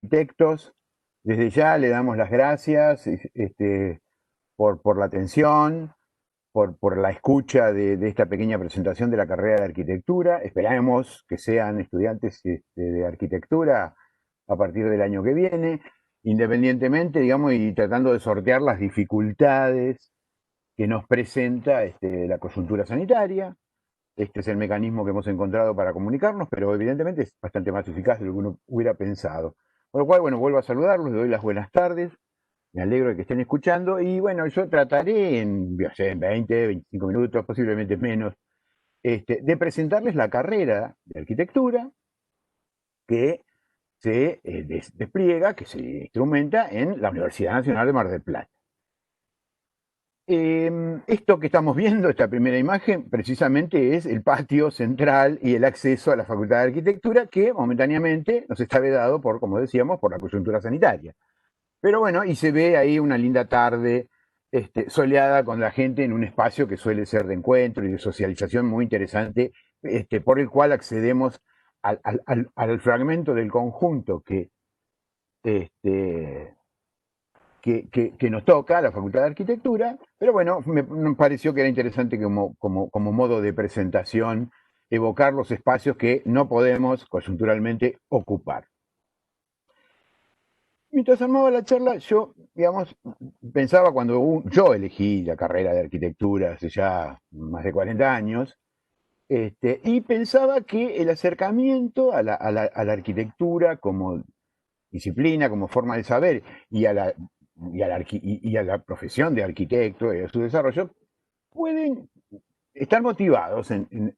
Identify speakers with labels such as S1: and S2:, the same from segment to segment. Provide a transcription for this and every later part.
S1: arquitectos, desde ya le damos las gracias por la atención, por la escucha de esta pequeña presentación de la carrera de arquitectura. Esperamos que sean estudiantes de arquitectura a partir del año que viene, independientemente, digamos, y tratando de sortear las dificultades que nos presenta la coyuntura sanitaria. Este es el mecanismo que hemos encontrado para comunicarnos, pero evidentemente es bastante más eficaz de lo que uno hubiera pensado. Con lo cual, bueno, vuelvo a saludarlos, les doy las buenas tardes, me alegro de que estén escuchando y bueno, yo trataré en, no sé, en 20, 25 minutos, posiblemente menos, de presentarles la carrera de arquitectura que se despliega, que se instrumenta en la Universidad Nacional de Mar del Plata. Esto que estamos viendo, esta primera imagen, precisamente es el patio central y el acceso a la Facultad de Arquitectura, que momentáneamente nos está vedado por, como decíamos, por la coyuntura sanitaria. Pero bueno, y se ve ahí una linda tarde soleada con la gente en un espacio que suele ser de encuentro y de socialización muy interesante, por el cual accedemos al fragmento del conjunto este, que nos toca, la Facultad de Arquitectura, pero bueno, me pareció que era interesante como modo de presentación evocar los espacios que no podemos coyunturalmente ocupar. Mientras armaba la charla, yo, digamos, pensaba cuando yo elegí la carrera de arquitectura hace ya más de 40 años, y pensaba que el acercamiento a la arquitectura como disciplina, como forma de saber, y a la profesión de arquitecto y a su desarrollo, pueden estar motivados en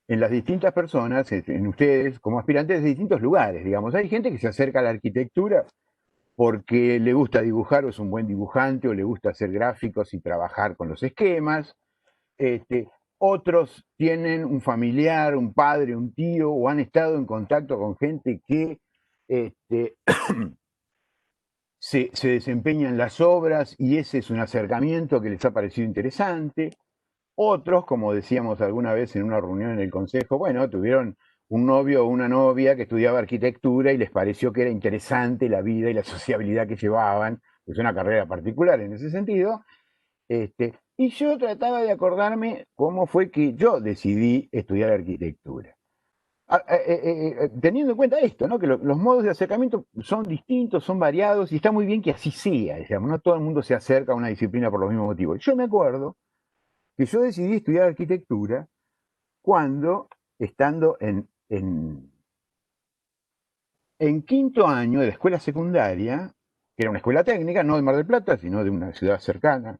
S1: las distintas personas, en ustedes, como aspirantes de distintos lugares, digamos. Hay gente que se acerca a la arquitectura porque le gusta dibujar o es un buen dibujante o le gusta hacer gráficos y trabajar con los esquemas. Otros tienen un familiar, un padre, un tío o han estado en contacto con gente que se desempeña en las obras y ese es un acercamiento que les ha parecido interesante. Otros, como decíamos alguna vez en una reunión en el consejo, bueno, tuvieron un novio o una novia que estudiaba arquitectura y les pareció que era interesante la vida y la sociabilidad que llevaban, es una carrera particular en ese sentido. Y yo trataba de acordarme cómo fue que yo decidí estudiar arquitectura. Teniendo en cuenta esto, ¿no? Que los modos de acercamiento son distintos, son variados y está muy bien que así sea, digamos, no todo el mundo se acerca a una disciplina por los mismos motivos. Yo me acuerdo que yo decidí estudiar arquitectura cuando, estando en quinto año de la escuela secundaria, que era una escuela técnica, no de Mar del Plata, sino de una ciudad cercana,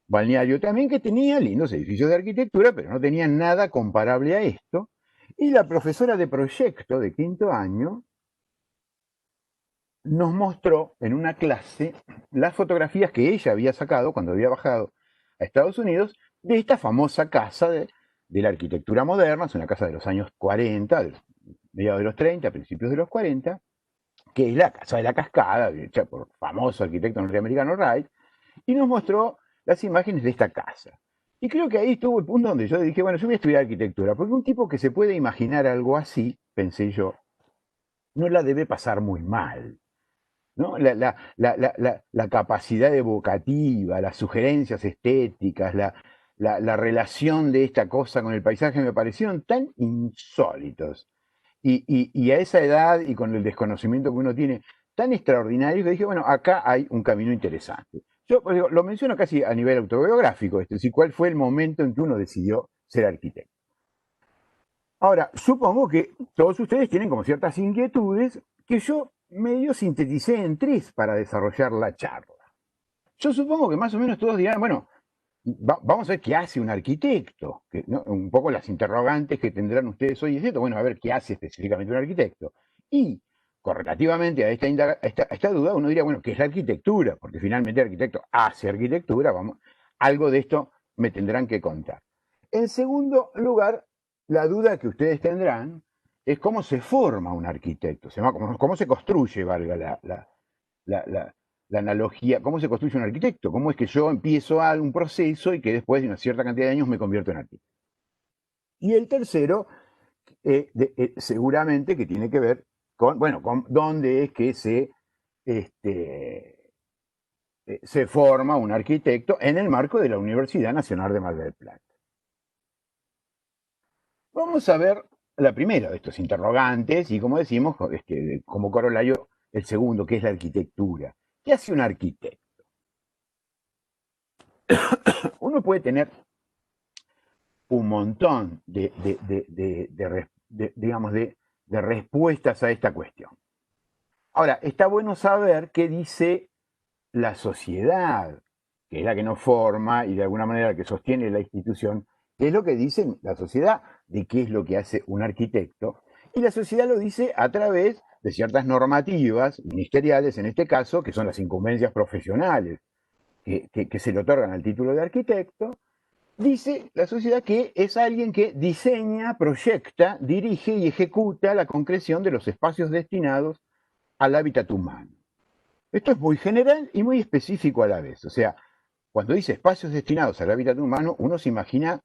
S1: balneario también, que tenía lindos edificios de arquitectura, pero no tenía nada comparable a esto. Y la profesora de proyecto de quinto año nos mostró en una clase las fotografías que ella había sacado cuando había bajado a Estados Unidos de esta famosa casa de la arquitectura moderna, es una casa de los años 40, mediados de los 30, principios de los 40, que es la Casa de la Cascada, hecha por el famoso arquitecto norteamericano Wright, y nos mostró las imágenes de esta casa. Y creo que ahí estuvo el punto donde yo dije, bueno, yo voy a estudiar arquitectura, porque un tipo que se puede imaginar algo así, pensé yo, no la debe pasar muy mal. ¿No? La capacidad evocativa, las sugerencias estéticas, la relación de esta cosa con el paisaje me parecieron tan insólitos. Y a esa edad y con el desconocimiento que uno tiene tan extraordinario que dije, bueno, acá hay un camino interesante. Yo pues, digo, lo menciono casi a nivel autobiográfico, es decir, cuál fue el momento en que uno decidió ser arquitecto. Ahora, supongo que todos ustedes tienen como ciertas inquietudes que yo medio sinteticé en tres para desarrollar la charla. Yo supongo que más o menos todos dirán, bueno, vamos a ver qué hace un arquitecto, que, ¿no? Un poco las interrogantes que tendrán ustedes hoy es esto, bueno, a ver qué hace específicamente un arquitecto. Y correlativamente a esta duda, uno diría, bueno, ¿qué es la arquitectura? Porque finalmente el arquitecto hace arquitectura, vamos, algo de esto me tendrán que contar. En segundo lugar, la duda que ustedes tendrán es cómo se forma un arquitecto, cómo se construye, valga la, la, la analogía, cómo se construye un arquitecto, cómo es que yo empiezo un proceso y que después de una cierta cantidad de años me convierto en arquitecto. Y el tercero, seguramente que tiene que ver con, bueno, con dónde es que se se forma un arquitecto en el marco de la Universidad Nacional de Mar del Plata. Vamos a ver la primera de estos interrogantes y, como decimos, como corolario, el segundo, que es la arquitectura. ¿Qué hace un arquitecto? Uno puede tener un montón digamos, de respuestas a esta cuestión. Ahora, está bueno saber qué dice la sociedad, que es la que nos forma y de alguna manera la que sostiene la institución, qué es lo que dice la sociedad de qué es lo que hace un arquitecto. Y la sociedad lo dice a través de ciertas normativas ministeriales, en este caso, que son las incumbencias profesionales que se le otorgan al título de arquitecto. Dice la sociedad que es alguien que diseña, proyecta, dirige y ejecuta la concreción de los espacios destinados al hábitat humano. Esto es muy general y muy específico a la vez. O sea, cuando dice espacios destinados al hábitat humano, uno se imagina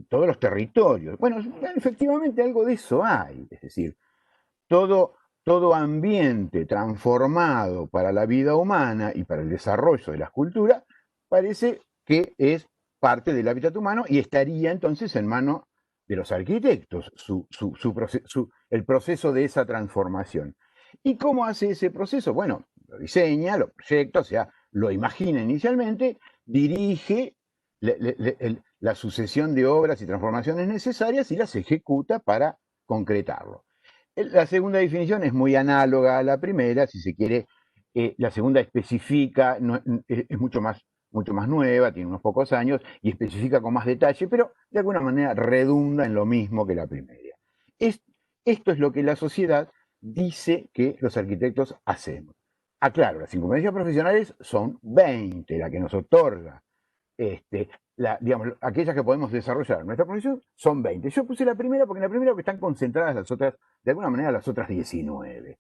S1: todos los territorios. Bueno, efectivamente algo de eso hay. Es decir, todo, todo ambiente transformado para la vida humana y para el desarrollo de las culturas parece que es parte del hábitat humano y estaría entonces en manos de los arquitectos el proceso de esa transformación. ¿Y cómo hace ese proceso? Bueno, lo diseña, lo proyecta, o sea, lo imagina inicialmente, dirige la sucesión de obras y transformaciones necesarias y las ejecuta para concretarlo. La segunda definición es muy análoga a la primera, si se quiere. La segunda especifica, es mucho más nueva, tiene unos pocos años y especifica con más detalle, pero de alguna manera redunda en lo mismo que la primera. Esto es lo que la sociedad dice que los arquitectos hacemos. Aclaro, las incumbencias profesionales son 20, la que nos otorga digamos, aquellas que podemos desarrollar en nuestra profesión son 20. Yo puse la primera porque en la primera que están concentradas las otras, de alguna manera, las otras 19.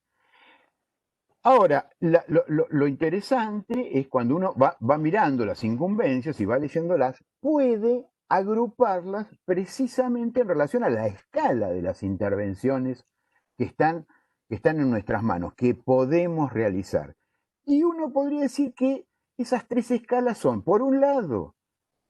S1: Ahora, lo interesante es cuando uno va mirando las incumbencias y va leyéndolas, puede agruparlas precisamente en relación a la escala de las intervenciones que están en nuestras manos, que podemos realizar. Y uno podría decir que esas tres escalas son, por un lado,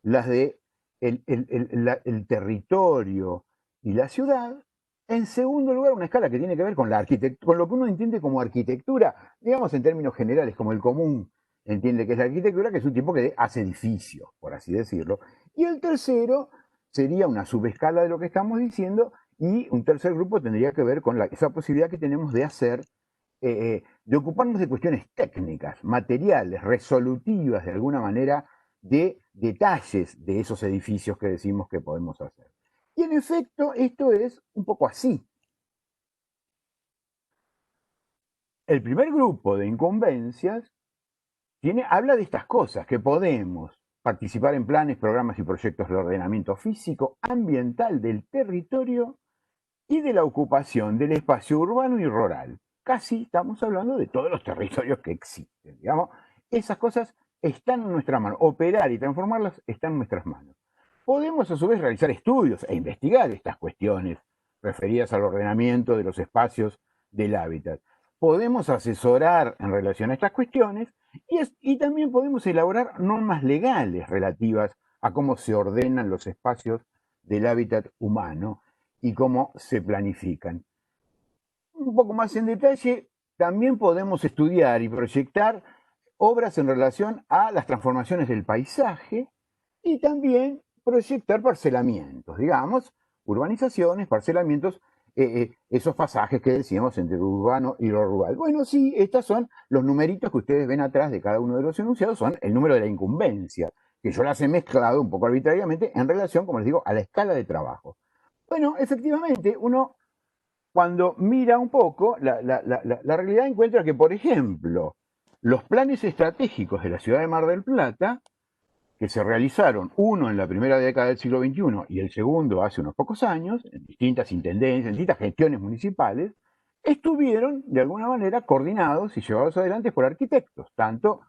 S1: las de el territorio y la ciudad. En segundo lugar, una escala que tiene que ver con la arquitectura, con lo que uno entiende como arquitectura, digamos en términos generales, como el común entiende que es la arquitectura, que es un tipo que hace edificios, por así decirlo. Y el tercero sería una subescala de lo que estamos diciendo, y un tercer grupo tendría que ver con esa posibilidad que tenemos de hacer, de ocuparnos de cuestiones técnicas, materiales, resolutivas de alguna manera, de detalles de esos edificios que decimos que podemos hacer. Y en efecto, esto es un poco así. El primer grupo de incumbencias habla de estas cosas, que podemos participar en planes, programas y proyectos de ordenamiento físico, ambiental del territorio y de la ocupación del espacio urbano y rural. Casi estamos hablando de todos los territorios que existen, digamos. Esas cosas están en nuestra mano. Operar y transformarlas está en nuestras manos. Podemos a su vez realizar estudios e investigar estas cuestiones referidas al ordenamiento de los espacios del hábitat. Podemos asesorar en relación a estas cuestiones y también podemos elaborar normas legales relativas a cómo se ordenan los espacios del hábitat humano y cómo se planifican. Un poco más en detalle, también podemos estudiar y proyectar obras en relación a las transformaciones del paisaje y también proyectar parcelamientos, digamos, urbanizaciones, parcelamientos, esos pasajes que decíamos entre lo urbano y lo rural. Bueno, sí, estos son los numeritos que ustedes ven atrás de cada uno de los enunciados, son el número de la incumbencia, que yo las he mezclado un poco arbitrariamente en relación, como les digo, a la escala de trabajo. Bueno, efectivamente, uno cuando mira un poco la realidad encuentra que, por ejemplo, los planes estratégicos de la ciudad de Mar del Plata, que se realizaron, uno en la primera década del siglo XXI y el segundo hace unos pocos años, en distintas intendencias, en distintas gestiones municipales, estuvieron de alguna manera coordinados y llevados adelante por arquitectos, tanto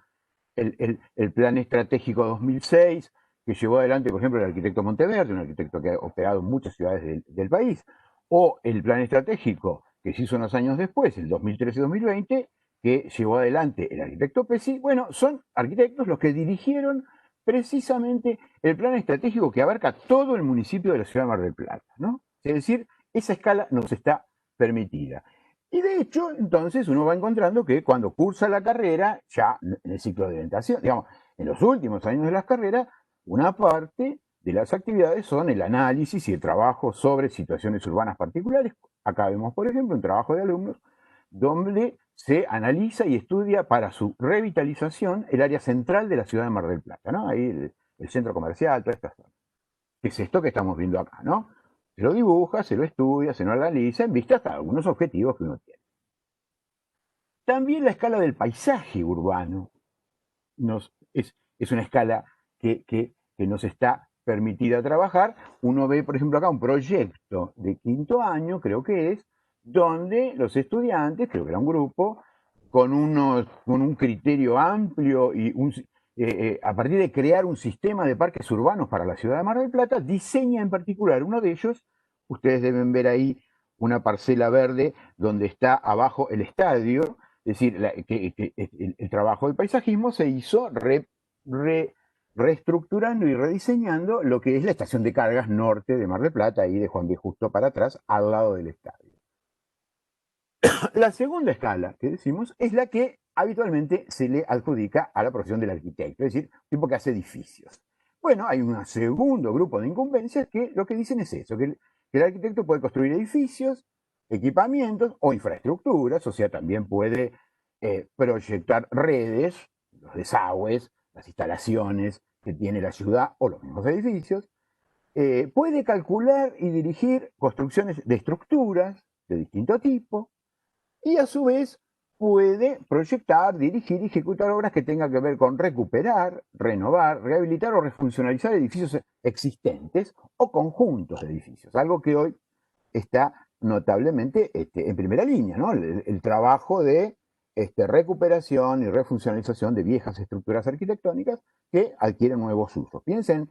S1: el Plan Estratégico 2006, que llevó adelante, por ejemplo, el arquitecto Monteverde, un arquitecto que ha operado en muchas ciudades del país, o el Plan Estratégico que se hizo unos años después, el 2013-2020, que llevó adelante el arquitecto Pesci, bueno, son arquitectos los que dirigieron precisamente el plan estratégico que abarca todo el municipio de la ciudad de Mar del Plata, ¿no? Es decir, esa escala nos está permitida. Y de hecho, entonces uno va encontrando que cuando cursa la carrera, ya en el ciclo de orientación, digamos, en los últimos años de las carreras, una parte de las actividades son el análisis y el trabajo sobre situaciones urbanas particulares. Acá vemos, por ejemplo, un trabajo de alumnos donde se analiza y estudia para su revitalización el área central de la ciudad de Mar del Plata, ¿no? Ahí el centro comercial, toda esta zona. ¿Qué es esto que estamos viendo acá, no? Se lo dibuja, se lo estudia, se lo analiza en vista hasta algunos objetivos que uno tiene. También la escala del paisaje urbano es una escala que nos está permitida trabajar. Uno ve, por ejemplo, acá un proyecto de quinto año, creo que es, donde los estudiantes, creo que era un grupo, con un criterio amplio y a partir de crear un sistema de parques urbanos para la ciudad de Mar del Plata, diseña en particular uno de ellos. Ustedes deben ver ahí una parcela verde donde está abajo el estadio, es decir, el trabajo del paisajismo se hizo reestructurando y rediseñando lo que es la estación de cargas norte de Mar del Plata, ahí de Juan B. Justo para atrás, al lado del estadio. La segunda escala que decimos es la que habitualmente se le adjudica a la profesión del arquitecto, es decir, tipo que hace edificios. Bueno, hay un segundo grupo de incumbencias que lo que dicen es eso, que el arquitecto puede construir edificios, equipamientos o infraestructuras, o sea, también puede proyectar redes, los desagües, las instalaciones que tiene la ciudad o los mismos edificios, puede calcular y dirigir construcciones de estructuras de distinto tipo, y a su vez puede proyectar, dirigir y ejecutar obras que tengan que ver con recuperar, renovar, rehabilitar o refuncionalizar edificios existentes o conjuntos de edificios, algo que hoy está notablemente en primera línea, ¿no? El trabajo de recuperación y refuncionalización de viejas estructuras arquitectónicas que adquieren nuevos usos. Piensen,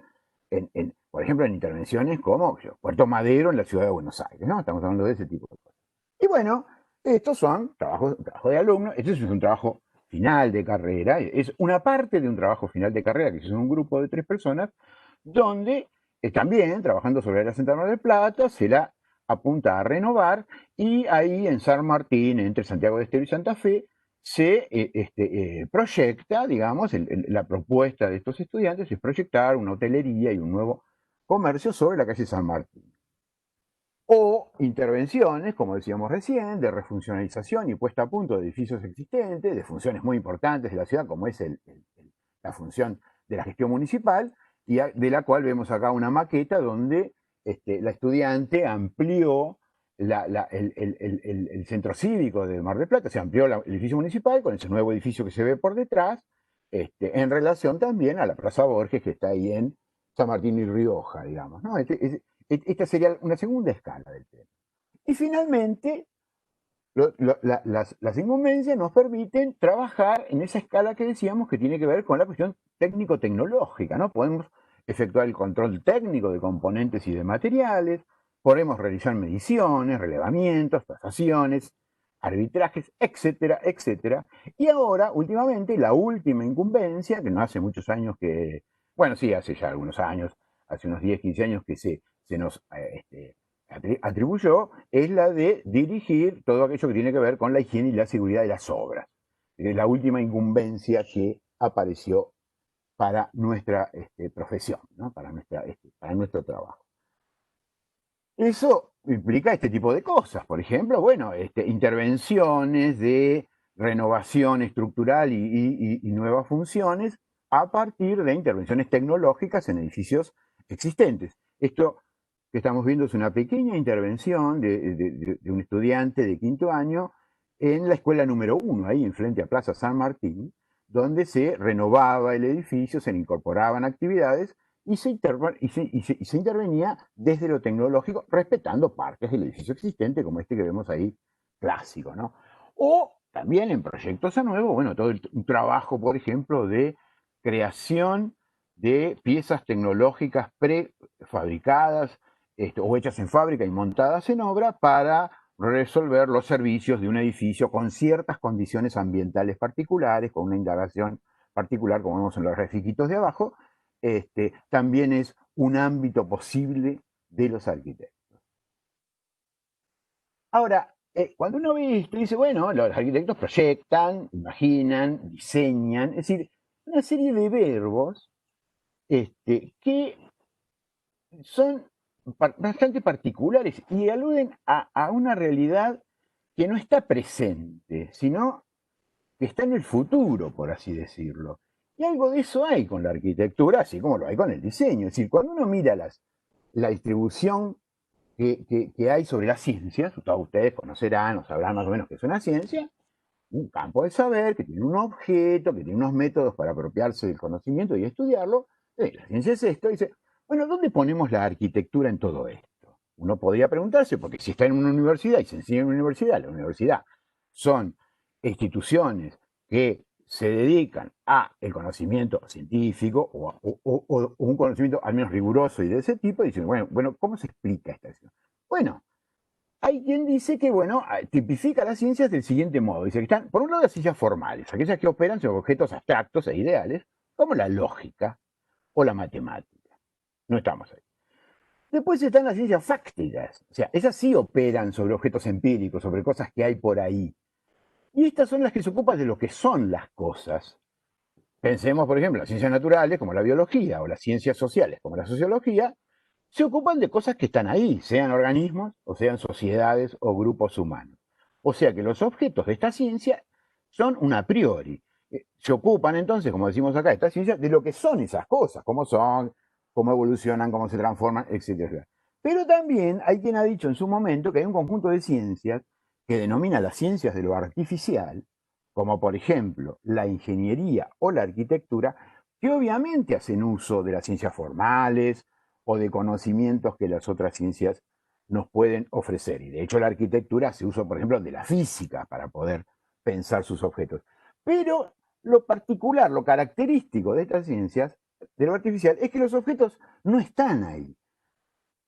S1: por ejemplo, en intervenciones como Puerto Madero en la ciudad de Buenos Aires, ¿no? Estamos hablando de ese tipo de cosas. Y bueno, estos son trabajos trabajo de alumnos, este es un trabajo final de carrera, es una parte de un trabajo final de carrera que es un grupo de 3 personas, donde también trabajando sobre la Central Mar del Plata, se la apunta a renovar y ahí en San Martín, entre Santiago del Estero y Santa Fe, se proyecta, digamos, la propuesta de estos estudiantes es proyectar una hotelería y un nuevo comercio sobre la calle San Martín. O intervenciones, como decíamos recién, de refuncionalización y puesta a punto de edificios existentes, de funciones muy importantes de la ciudad, como es la función de la gestión municipal, y de la cual vemos acá una maqueta donde la estudiante amplió el centro cívico de Mar del Plata, se amplió el edificio municipal con ese nuevo edificio que se ve por detrás, en relación también a la Plaza Borges que está ahí en San Martín y Rioja, digamos, ¿no? Esta sería una segunda escala del tema. Y finalmente, las incumbencias nos permiten trabajar en esa escala que decíamos que tiene que ver con la cuestión técnico-tecnológica, ¿no? Podemos efectuar el control técnico de componentes y de materiales, podemos realizar mediciones, relevamientos, tasaciones, arbitrajes, etcétera, etcétera. Y ahora, últimamente, la última incumbencia, que no hace muchos años que, bueno, sí, hace ya algunos años, hace unos 10, 15 años que se nos atribuyó, es la de dirigir todo aquello que tiene que ver con la higiene y la seguridad de las obras. Es la última incumbencia que apareció para nuestra profesión, ¿no? Para nuestro trabajo. Eso implica este tipo de cosas. Por ejemplo, bueno, intervenciones de renovación estructural y nuevas funciones a partir de intervenciones tecnológicas en edificios existentes. Esto que estamos viendo es una pequeña intervención de un estudiante de quinto año en la escuela número 1, ahí enfrente a Plaza San Martín, donde se renovaba el edificio, se le incorporaban actividades y se intervenía desde lo tecnológico, respetando partes del edificio existente, como este que vemos ahí, clásico, ¿no? O también en proyectos a nuevo, bueno, todo un trabajo, por ejemplo, de creación de piezas tecnológicas prefabricadas o hechas en fábrica y montadas en obra para resolver los servicios de un edificio con ciertas condiciones ambientales particulares, con una indagación particular, como vemos en los grafiquitos de abajo, también es un ámbito posible de los arquitectos. Ahora, cuando uno ve esto, dice, bueno, los arquitectos proyectan, imaginan, diseñan, es decir, una serie de verbos que son bastante particulares y aluden a una realidad que no está presente, sino que está en el futuro, por así decirlo. Y algo de eso hay con la arquitectura, así como lo hay con el diseño. Es decir, cuando uno mira la distribución que hay sobre las ciencias, todos ustedes conocerán o sabrán más o menos qué es una ciencia, un campo de saber que tiene un objeto, que tiene unos métodos para apropiarse del conocimiento y estudiarlo. La ciencia es esto, dice, bueno, ¿dónde ponemos la arquitectura en todo esto? Uno podría preguntarse, porque si está en una universidad y se enseña en una universidad, la universidad son instituciones que se dedican a el conocimiento científico o un conocimiento al menos riguroso y de ese tipo, y dicen, bueno, ¿cómo se explica esta acción? Bueno, hay quien dice que, bueno, tipifica las ciencias del siguiente modo. Dice que están, por un lado, las ciencias formales, aquellas que operan sobre objetos abstractos e ideales, como la lógica o la matemática. No estamos ahí. Después están las ciencias fácticas, o sea, esas sí operan sobre objetos empíricos, sobre cosas que hay por ahí. Y estas son las que se ocupan de lo que son las cosas. Pensemos, por ejemplo, las ciencias naturales, como la biología, o las ciencias sociales, como la sociología, se ocupan de cosas que están ahí, sean organismos o sean sociedades o grupos humanos. O sea que los objetos de esta ciencia son un a priori. Se ocupan entonces, como decimos acá, esta ciencia, de lo que son esas cosas, cómo son, cómo evolucionan, cómo se transforman, etcétera. Pero también hay quien ha dicho en su momento que hay un conjunto de ciencias que denomina las ciencias de lo artificial, como por ejemplo la ingeniería o la arquitectura, que obviamente hacen uso de las ciencias formales o de conocimientos que las otras ciencias nos pueden ofrecer. Y de hecho la arquitectura hace uso, por ejemplo, de la física para poder pensar sus objetos. Pero lo particular, lo característico de estas ciencias, de lo artificial, es que los objetos no están ahí,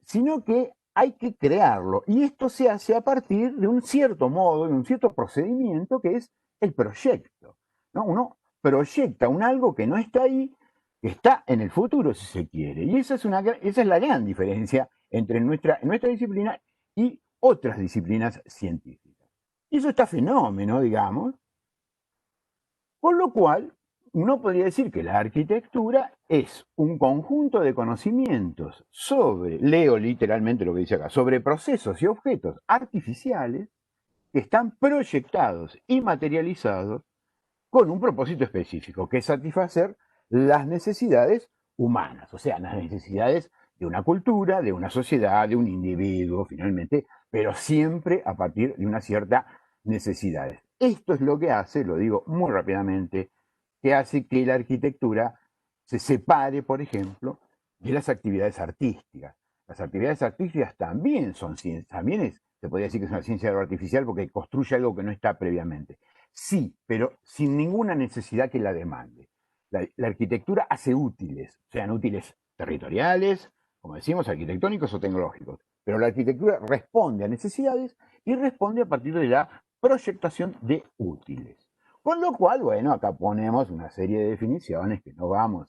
S1: sino que hay que crearlo. Y esto se hace a partir de un cierto modo, de un cierto procedimiento que es el proyecto, ¿no? Uno proyecta un algo que no está ahí, que está en el futuro, si se quiere. Y esa es la gran diferencia entre nuestra disciplina y otras disciplinas científicas. Y eso está fenómeno, digamos, con lo cual uno podría decir que la arquitectura es un conjunto de conocimientos sobre, leo literalmente lo que dice acá, sobre procesos y objetos artificiales que están proyectados y materializados con un propósito específico, que es satisfacer las necesidades humanas, o sea, las necesidades de una cultura, de una sociedad, de un individuo, finalmente, pero siempre a partir de una cierta necesidad. Esto es lo que hace, lo digo muy rápidamente, que hace que la arquitectura se separe, por ejemplo, de las actividades artísticas. Las actividades artísticas también son ciencias, se podría decir que es una ciencia de lo artificial porque construye algo que no está previamente. Sí, pero sin ninguna necesidad que la demande. La arquitectura hace útiles, sean útiles territoriales, como decimos, arquitectónicos o tecnológicos. Pero la arquitectura responde a necesidades y responde a partir de la proyectación de útiles. Con lo cual, bueno, acá ponemos una serie de definiciones que no vamos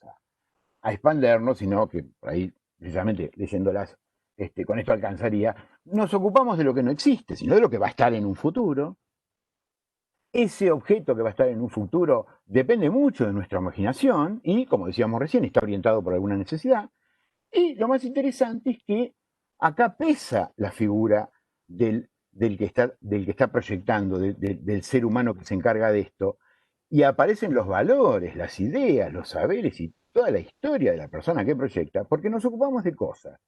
S1: a expandernos, sino que por ahí, precisamente leyéndolas, con esto alcanzaría. Nos ocupamos de lo que no existe, sino de lo que va a estar en un futuro. Ese objeto que va a estar en un futuro depende mucho de nuestra imaginación y, como decíamos recién, está orientado por alguna necesidad. Y lo más interesante es que acá pesa la figura del que está proyectando, del ser humano que se encarga de esto, y aparecen los valores, las ideas, los saberes y toda la historia de la persona que proyecta, porque nos ocupamos de cosas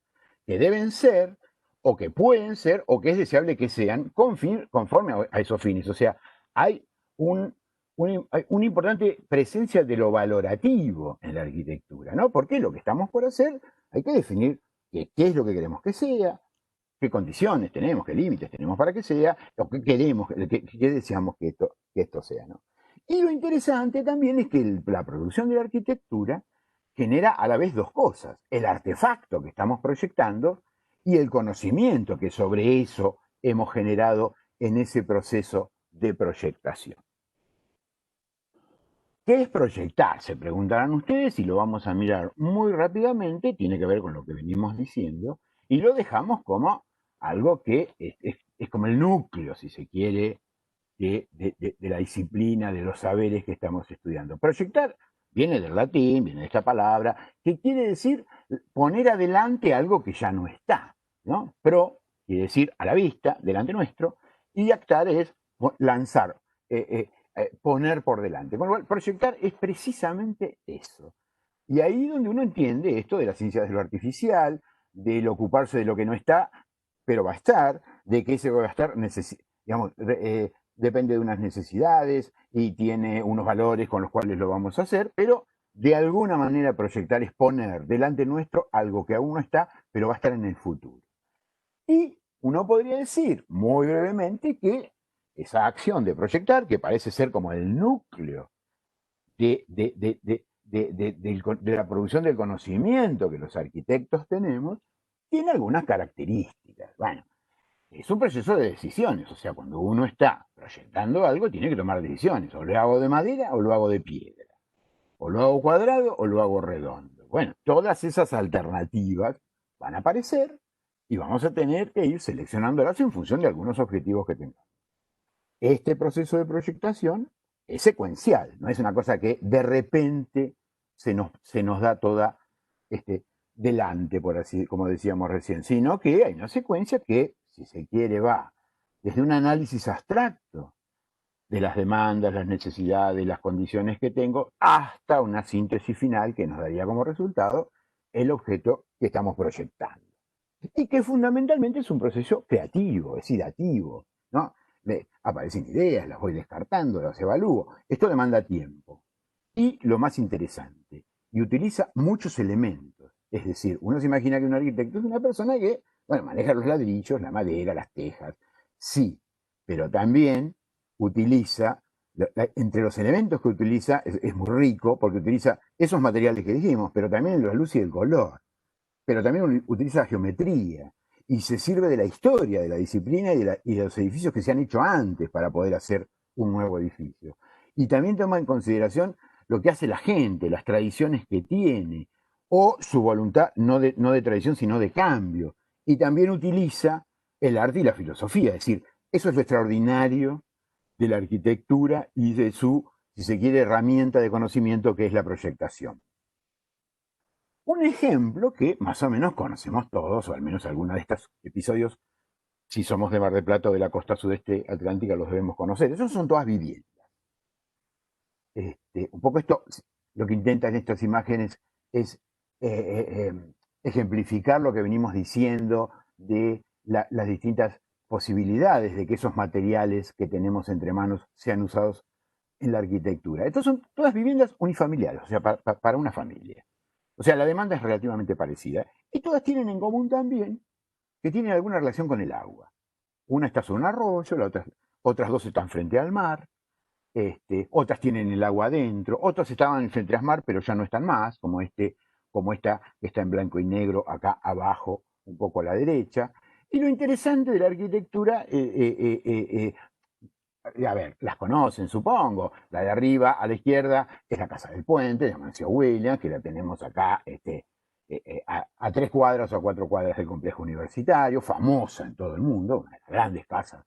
S1: que deben ser, o que pueden ser, o que es deseable que sean, conforme a esos fines. O sea, hay hay una importante presencia de lo valorativo en la arquitectura, ¿no? Porque lo que estamos por hacer, hay que definir qué es lo que queremos que sea, qué condiciones tenemos, qué límites tenemos para que sea, o qué queremos, qué deseamos que esto sea, ¿no? Y lo interesante también es que la producción de la arquitectura genera a la vez dos cosas, el artefacto que estamos proyectando y el conocimiento que sobre eso hemos generado en ese proceso de proyectación. ¿Qué es proyectar? Se preguntarán ustedes y lo vamos a mirar muy rápidamente, tiene que ver con lo que venimos diciendo, y lo dejamos como algo que es como el núcleo, si se quiere, de la disciplina, de los saberes que estamos estudiando. Proyectar viene del latín, viene de esta palabra, que quiere decir poner adelante algo que ya no está, ¿no? Pro quiere decir a la vista, delante nuestro, y actar es lanzar, poner por delante. Con lo cual, proyectar es precisamente eso. Y ahí donde uno entiende esto de las ciencias de lo artificial, del ocuparse de lo que no está, pero va a estar, de que ese va a estar, digamos, depende de unas necesidades y tiene unos valores con los cuales lo vamos a hacer, pero de alguna manera proyectar es poner delante nuestro algo que aún no está, pero va a estar en el futuro. Y uno podría decir muy brevemente que esa acción de proyectar, que parece ser como el núcleo de la producción del conocimiento que los arquitectos tenemos, tiene algunas características. Bueno, es un proceso de decisiones, o sea, cuando uno está proyectando algo, tiene que tomar decisiones, o lo hago de madera o lo hago de piedra, o lo hago cuadrado o lo hago redondo. Bueno, todas esas alternativas van a aparecer y vamos a tener que ir seleccionándolas en función de algunos objetivos que tengamos. Este proceso de proyectación es secuencial, no es una cosa que de repente se nos da toda delante, por así, como decíamos recién, sino que hay una secuencia que, si se quiere, va desde un análisis abstracto de las demandas, las necesidades, las condiciones que tengo, hasta una síntesis final que nos daría como resultado el objeto que estamos proyectando. Y que fundamentalmente es un proceso creativo, es idativo, ¿no? Aparecen ideas, las voy descartando, las evalúo. Esto demanda tiempo. Y lo más interesante, y utiliza muchos elementos. Es decir, uno se imagina que un arquitecto es una persona que, bueno, maneja los ladrillos, la madera, las tejas. Sí, pero también utiliza, entre los elementos que utiliza, es muy rico porque utiliza esos materiales que dijimos, pero también la luz y el color. Pero también utiliza geometría y se sirve de la historia de la disciplina y de los edificios que se han hecho antes para poder hacer un nuevo edificio. Y también toma en consideración lo que hace la gente, las tradiciones que tiene, o su voluntad no de tradición, sino de cambio. Y también utiliza el arte y la filosofía, es decir, eso es lo extraordinario de la arquitectura y de su, si se quiere, herramienta de conocimiento que es la proyectación. Un ejemplo que más o menos conocemos todos, o al menos algunos de estos episodios, si somos de Mar del Plata o de la costa sudeste atlántica, los debemos conocer. Esos son todas viviendas. Un poco esto, lo que intentan estas imágenes es ejemplificar lo que venimos diciendo de las distintas posibilidades de que esos materiales que tenemos entre manos sean usados en la arquitectura. Estas son todas viviendas unifamiliares, o sea, para una familia. O sea, la demanda es relativamente parecida. Y todas tienen en común también que tienen alguna relación con el agua. Una está sobre un arroyo, otras dos están frente al mar, otras tienen el agua adentro, otras estaban frente al mar, pero ya no están más, como esta que está en blanco y negro acá abajo, un poco a la derecha. Y lo interesante de la arquitectura a ver, las conocen, supongo. La de arriba a la izquierda es la Casa del Puente, de Amancio Williams, que la tenemos acá a 3 cuadras o a 4 cuadras del complejo universitario, famosa en todo el mundo, una de las grandes casas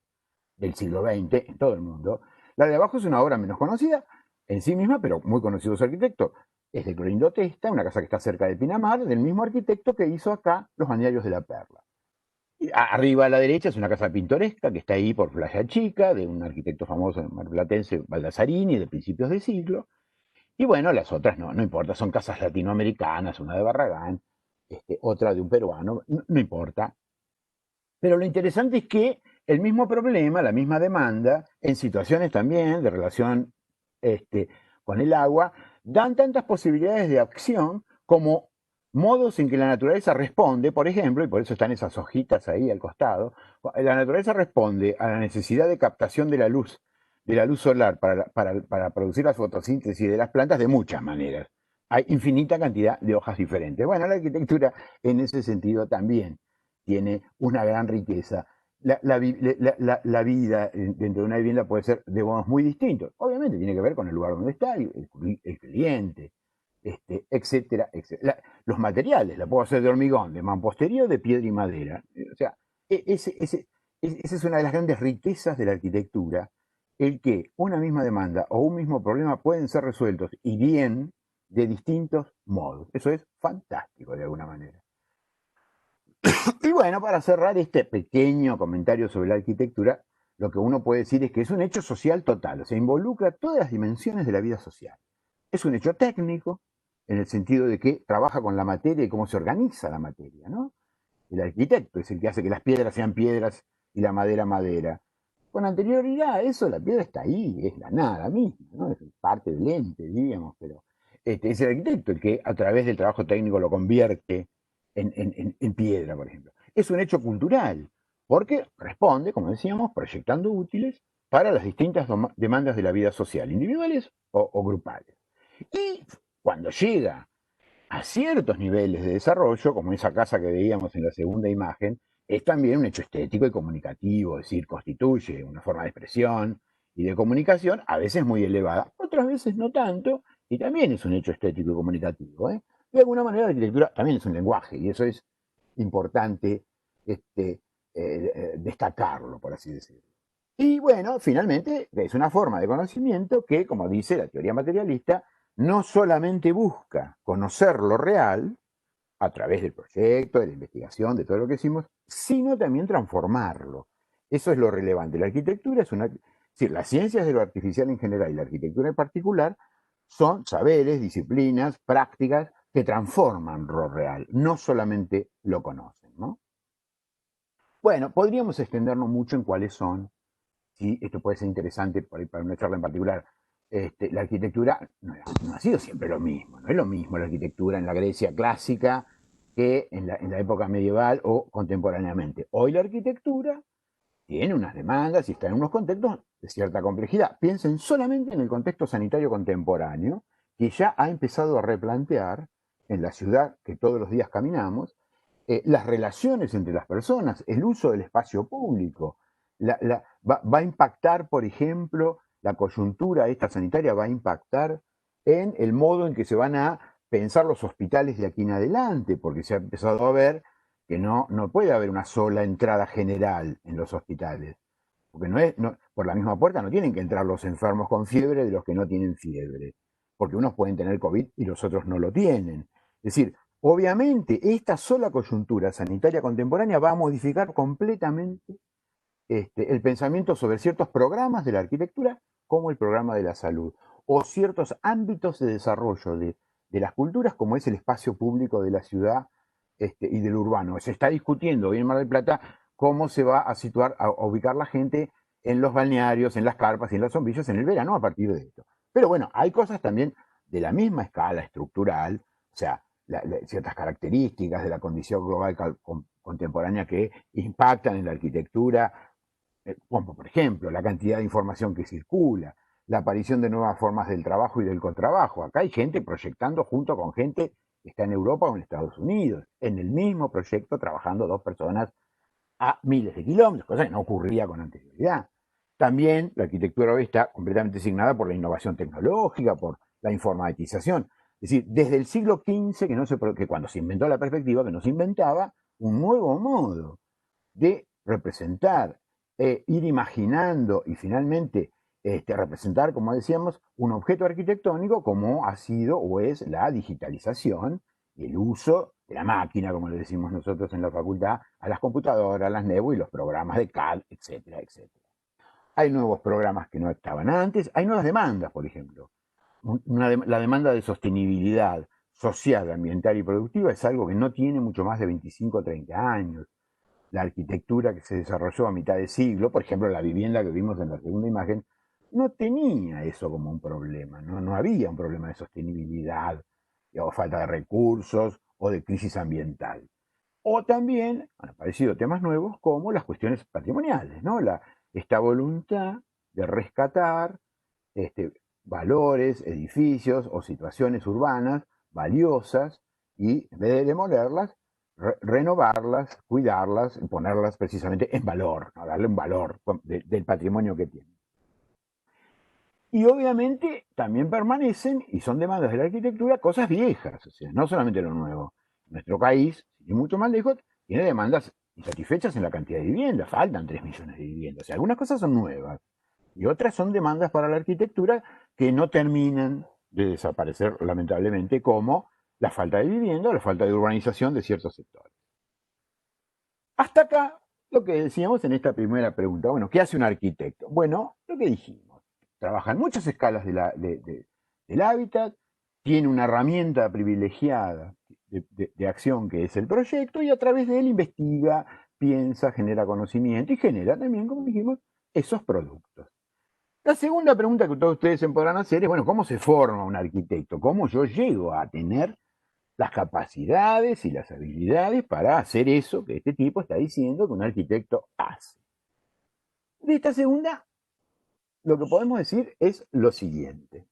S1: del siglo XX en todo el mundo. La de abajo es una obra menos conocida en sí misma, pero muy conocido su arquitecto. Es de Clorindo Testa, una casa que está cerca de Pinamar, del mismo arquitecto que hizo acá los Balnearios de la Perla. Arriba a la derecha es una casa pintoresca que está ahí por Playa Chica, de un arquitecto famoso marplatense, Baldasarini, de principios de siglo. Y bueno, las otras no importa, son casas latinoamericanas, una de Barragán, otra de un peruano, no importa. Pero lo interesante es que el mismo problema, la misma demanda, en situaciones también de relación con el agua, dan tantas posibilidades de acción como modos en que la naturaleza responde, por ejemplo, y por eso están esas hojitas ahí al costado, la naturaleza responde a la necesidad de captación de la luz solar para producir la fotosíntesis de las plantas de muchas maneras. Hay infinita cantidad de hojas diferentes. Bueno, la arquitectura en ese sentido también tiene una gran riqueza la vida dentro de una vivienda puede ser de modos muy distintos. Obviamente tiene que ver con el lugar donde está el cliente, etcétera, etcétera. Los materiales, la puedo hacer de hormigón, de mampostería, de piedra y madera. O sea, esa es una de las grandes riquezas de la arquitectura, el que una misma demanda o un mismo problema pueden ser resueltos y bien de distintos modos. Eso es fantástico de alguna manera. Y bueno, para cerrar este pequeño comentario sobre la arquitectura, lo que uno puede decir es que es un hecho social total, o sea, involucra todas las dimensiones de la vida social. Es un hecho técnico, en el sentido de que trabaja con la materia y cómo se organiza la materia, ¿no? El arquitecto es el que hace que las piedras sean piedras y la madera madera. Con anterioridad a eso, la piedra está ahí, es la nada misma, ¿no? Es parte del ente, diríamos, pero es el arquitecto el que a través del trabajo técnico lo convierte en piedra, por ejemplo. Es un hecho cultural, porque responde, como decíamos, proyectando útiles para las distintas demandas de la vida social, individuales o grupales. Y cuando llega a ciertos niveles de desarrollo, como esa casa que veíamos en la segunda imagen, es también un hecho estético y comunicativo, es decir, constituye una forma de expresión y de comunicación, a veces muy elevada, otras veces no tanto, y también es un hecho estético y comunicativo. De alguna manera la arquitectura también es un lenguaje, y eso es importante destacarlo, por así decirlo. Y bueno, finalmente es una forma de conocimiento que, como dice la teoría materialista, no solamente busca conocer lo real a través del proyecto, de la investigación, de todo lo que hicimos, sino también transformarlo. Eso es lo relevante. La arquitectura es una... Es decir, las ciencias de lo artificial en general y la arquitectura en particular son saberes, disciplinas, prácticas que transforman lo real, no solamente lo conocen, ¿no? Bueno, podríamos extendernos mucho en cuáles son. Sí, esto puede ser interesante para una charla en particular. La arquitectura no ha sido siempre lo mismo, no es lo mismo la arquitectura en la Grecia clásica que en la época medieval o contemporáneamente. Hoy la arquitectura tiene unas demandas y está en unos contextos de cierta complejidad. Piensen solamente en el contexto sanitario contemporáneo, que ya ha empezado a replantear en la ciudad que todos los días caminamos, las relaciones entre las personas, el uso del espacio público. Va a impactar, por ejemplo, la coyuntura esta sanitaria va a impactar en el modo en que se van a pensar los hospitales de aquí en adelante, porque se ha empezado a ver que no puede haber una sola entrada general en los hospitales, porque por la misma puerta no tienen que entrar los enfermos con fiebre de los que no tienen fiebre, porque unos pueden tener COVID y los otros no lo tienen. Es decir, obviamente esta sola coyuntura sanitaria contemporánea va a modificar completamente el pensamiento sobre ciertos programas de la arquitectura, como el programa de la salud, o ciertos ámbitos de desarrollo de las culturas, como es el espacio público de la ciudad y del urbano. Se está discutiendo hoy en Mar del Plata cómo se va a situar, a ubicar la gente en los balnearios, en las carpas y en las sombrillas en el verano a partir de esto. Pero bueno, hay cosas también de la misma escala estructural, o sea, ciertas características de la condición global contemporánea que impactan en la arquitectura, como por ejemplo la cantidad de información que circula, la aparición de nuevas formas del trabajo y del contrabajo. Acá hay gente proyectando junto con gente que está en Europa o en Estados Unidos, en el mismo proyecto trabajando dos personas a miles de kilómetros, cosa que no ocurría con anterioridad. También la arquitectura hoy está completamente asignada por la innovación tecnológica, por la informatización. Es decir, desde el siglo XV, que cuando se inventó la perspectiva, que nos inventaba un nuevo modo de representar, ir imaginando y finalmente representar, como decíamos, un objeto arquitectónico como ha sido o es la digitalización y el uso de la máquina, como le decimos nosotros en la facultad, a las computadoras, a las NEBU y los programas de CAD, etcétera, etcétera. Hay nuevos programas que no estaban antes, hay nuevas demandas, por ejemplo. La demanda de sostenibilidad social, ambiental y productiva es algo que no tiene mucho más de 25 o 30 años. La arquitectura que se desarrolló a mitad de siglo, por ejemplo, la vivienda que vimos en la segunda imagen, no tenía eso como un problema, no había un problema de sostenibilidad o falta de recursos o de crisis ambiental. O también han aparecido temas nuevos como las cuestiones patrimoniales, ¿no? Esta voluntad de rescatar este, valores, edificios o situaciones urbanas valiosas y en vez de demolerlas, renovarlas, cuidarlas, ponerlas precisamente en valor, ¿no? Darle un valor del patrimonio que tienen. Y obviamente también permanecen, y son demandas de la arquitectura, cosas viejas, o sea, no solamente lo nuevo. Nuestro país, y mucho más lejos, tiene demandas insatisfechas en la cantidad de viviendas, faltan 3 millones de viviendas. O sea, algunas cosas son nuevas y otras son demandas para la arquitectura que no terminan de desaparecer, lamentablemente, como la falta de vivienda o la falta de urbanización de ciertos sectores. Hasta acá lo que decíamos en esta primera pregunta. Bueno, ¿qué hace un arquitecto? Bueno, lo que dijimos. Trabaja en muchas escalas del hábitat, tiene una herramienta privilegiada de acción que es el proyecto y a través de él investiga, piensa, genera conocimiento y genera también, como dijimos, esos productos. La segunda pregunta que todos ustedes se podrán hacer es, bueno, ¿cómo se forma un arquitecto? ¿Cómo yo llego a tener las capacidades y las habilidades para hacer eso que este tipo está diciendo que un arquitecto hace? De esta segunda, lo que podemos decir es lo siguiente.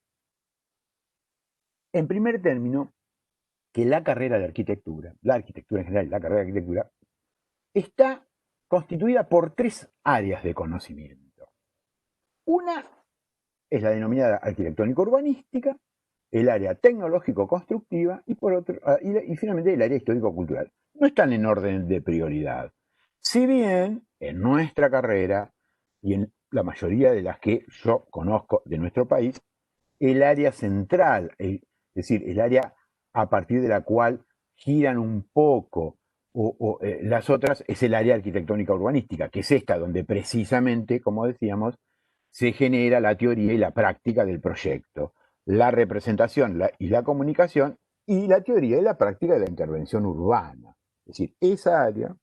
S1: En primer término, que la carrera de arquitectura, la arquitectura en general, la carrera de arquitectura, está constituida por 3 áreas de conocimiento. Una es la denominada arquitectónica urbanística, el área tecnológico-constructiva y finalmente el área histórico-cultural. No están en orden de prioridad. Si bien en nuestra carrera y en la mayoría de las que yo conozco de nuestro país, el área central, es decir, el área a partir de la cual giran un poco las otras, es el área arquitectónica urbanística, que es esta donde precisamente, como decíamos, se genera la teoría y la práctica del proyecto, la representación y la comunicación y la teoría y la práctica de la intervención urbana. Es decir, esa área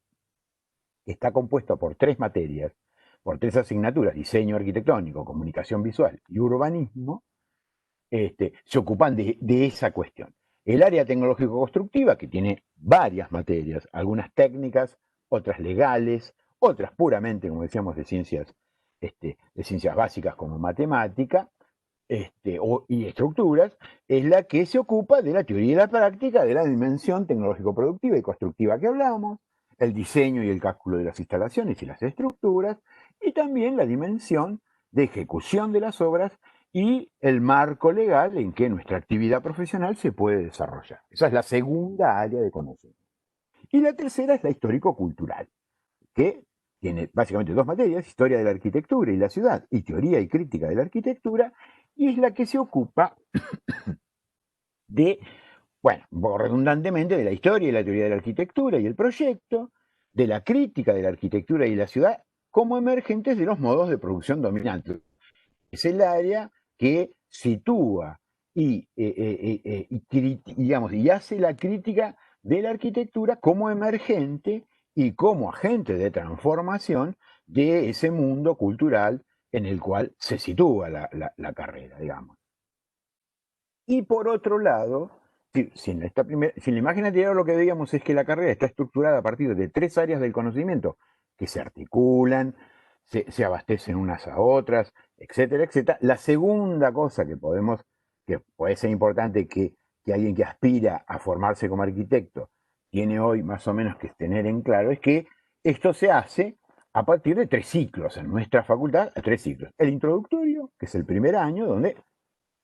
S1: está compuesta por 3 materias, por 3 asignaturas: diseño arquitectónico, comunicación visual y urbanismo. Se ocupan de esa cuestión. El área tecnológico-constructiva, que tiene varias materias, algunas técnicas, otras legales, otras puramente, como decíamos, de ciencias básicas como matemática, y estructuras, es la que se ocupa de la teoría y la práctica de la dimensión tecnológico-productiva y constructiva que hablamos, el diseño y el cálculo de las instalaciones y las estructuras, y también la dimensión de ejecución de las obras y el marco legal en que nuestra actividad profesional se puede desarrollar. Esa es la segunda área de conocimiento. Y la tercera es la histórico-cultural, que tiene básicamente 2 materias: historia de la arquitectura y la ciudad, y teoría y crítica de la arquitectura, y es la que se ocupa de, bueno, un poco redundantemente, de la historia y la teoría de la arquitectura y el proyecto, de la crítica de la arquitectura y la ciudad como emergentes de los modos de producción dominantes. Es el área que sitúa digamos, y hace la crítica de la arquitectura como emergente y como agente de transformación de ese mundo cultural en el cual se sitúa la carrera, digamos. Y por otro lado, si en la imagen anterior lo que veíamos es que la carrera está estructurada a partir de 3 áreas del conocimiento que se articulan, se abastecen unas a otras, etcétera, etcétera. La segunda cosa que puede ser importante que alguien que aspira a formarse como arquitecto tiene hoy más o menos que tener en claro, es que esto se hace a partir de 3 ciclos. En nuestra facultad, 3 ciclos. El introductorio, que es el primer año, donde,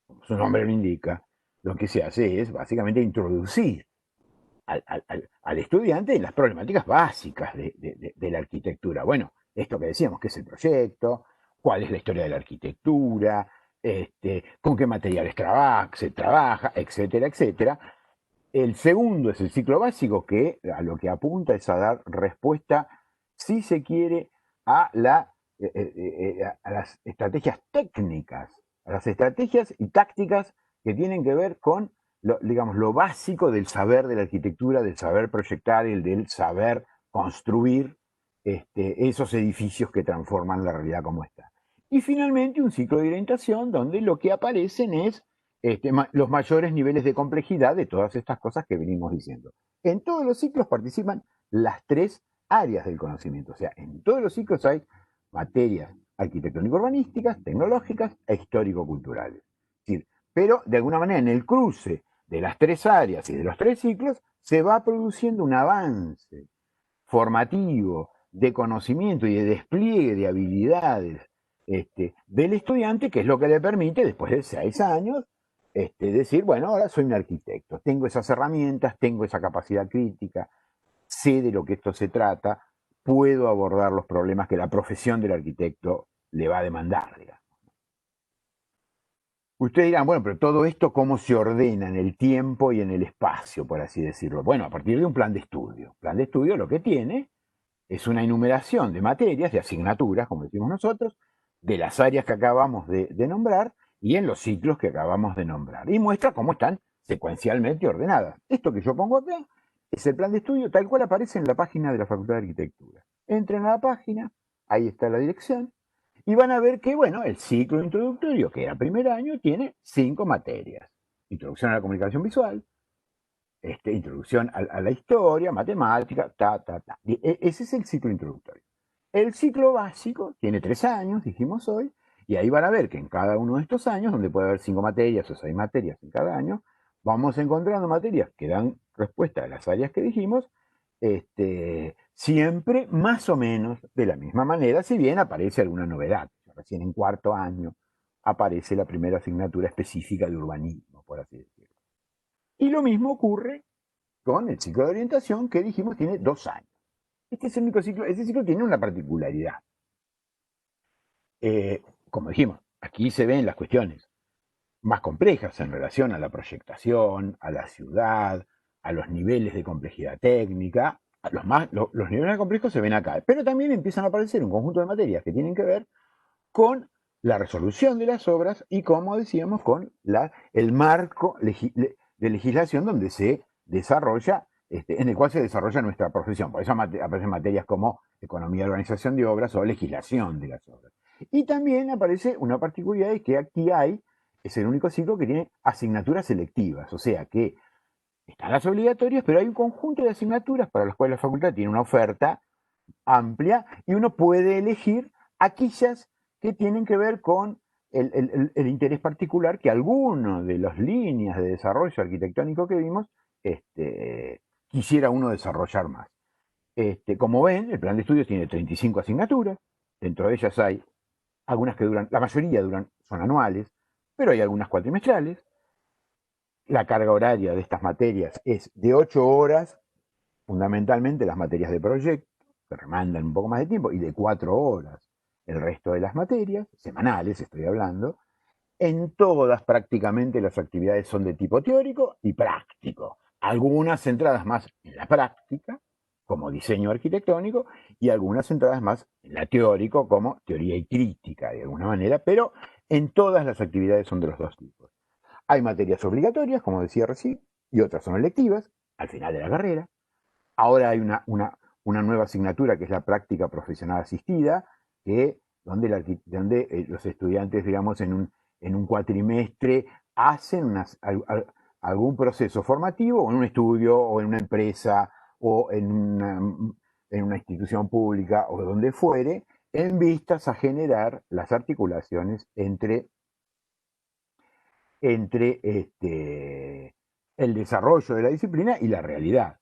S1: como su nombre lo indica, lo que se hace es básicamente introducir al estudiante en las problemáticas básicas de la arquitectura. Bueno, esto que decíamos, qué es el proyecto, cuál es la historia de la arquitectura, con qué materiales se trabaja, etcétera, etcétera. El segundo es el ciclo básico, que a lo que apunta es a dar respuesta, si se quiere, a las estrategias técnicas, a las estrategias y tácticas que tienen que ver con digamos, lo básico del saber de la arquitectura, del saber proyectar, del saber construir esos edificios que transforman la realidad como está. Y finalmente un ciclo de orientación donde lo que aparecen es los mayores niveles de complejidad de todas estas cosas que venimos diciendo. En todos los ciclos participan las 3 áreas del conocimiento. O sea, en todos los ciclos hay materias arquitectónico-urbanísticas, tecnológicas e histórico-culturales. Pero, de alguna manera, en el cruce de las 3 áreas y de los 3 ciclos, se va produciendo un avance formativo de conocimiento y de despliegue de habilidades del estudiante, que es lo que le permite, después de 6 años, decir, bueno, ahora soy un arquitecto, tengo esas herramientas, tengo esa capacidad crítica, sé de lo que esto se trata, puedo abordar los problemas que la profesión del arquitecto le va a demandar, digamos. Ustedes dirán, bueno, pero todo esto, ¿cómo se ordena en el tiempo y en el espacio, por así decirlo? Bueno, a partir de un plan de estudio. Plan de estudio lo que tiene es una enumeración de materias, de asignaturas, como decimos nosotros, de las áreas que acabamos de nombrar y en los ciclos que acabamos de nombrar. Y muestra cómo están secuencialmente ordenadas. Esto que yo pongo acá es el plan de estudio tal cual aparece en la página de la Facultad de Arquitectura. Entren a la página, ahí está la dirección, y van a ver que, bueno, el ciclo introductorio, que era primer año, tiene 5 materias. Introducción a la comunicación visual, introducción a la historia, matemática, Ese es el ciclo introductorio. El ciclo básico tiene 3 años, dijimos hoy, y ahí van a ver que en cada uno de estos años, donde puede haber 5 materias o 6 materias en cada año, vamos encontrando materias que dan respuesta a las áreas que dijimos, siempre más o menos de la misma manera, si bien aparece alguna novedad. Recién en cuarto año aparece la primera asignatura específica de urbanismo, por así decirlo. Y lo mismo ocurre con el ciclo de orientación, que dijimos tiene 2 años. Este es el único ciclo, este ciclo tiene una particularidad. Como dijimos, aquí se ven las cuestiones más complejas en relación a la proyectación, a la ciudad, a los niveles de complejidad técnica. Los niveles más complejos se ven acá, pero también empiezan a aparecer un conjunto de materias que tienen que ver con la resolución de las obras y, como decíamos, con el marco de legislación donde se desarrolla, en el cual se desarrolla nuestra profesión. Por eso aparecen materias como economía de organización de obras o legislación de las obras. Y también aparece una particularidad, es que aquí es el único ciclo que tiene asignaturas selectivas, o sea que están las obligatorias, pero hay un conjunto de asignaturas para las cuales la facultad tiene una oferta amplia y uno puede elegir aquellas que tienen que ver con el interés particular que alguno de las líneas de desarrollo arquitectónico que vimos quisiera uno desarrollar más. Como ven, el plan de estudios tiene 35 asignaturas, dentro de ellas hay algunas que duran, la mayoría son anuales, pero hay algunas cuatrimestrales. La carga horaria de estas materias es de 8 horas, fundamentalmente las materias de proyecto, que remandan un poco más de tiempo, y de 4 horas el resto de las materias, semanales estoy hablando. En todas prácticamente las actividades son de tipo teórico y práctico. Algunas centradas más en la práctica, como diseño arquitectónico, y algunas centradas más en la teórico, como teoría y crítica, de alguna manera, pero en todas las actividades son de los dos tipos. Hay materias obligatorias, como decía recién, y otras son electivas, al final de la carrera. Ahora hay una nueva asignatura que es la práctica profesional asistida, donde los estudiantes, digamos, en un cuatrimestre hacen algún proceso formativo o en un estudio o en una empresa o en una institución pública o donde fuere, en vistas a generar las articulaciones entre el desarrollo de la disciplina y la realidad.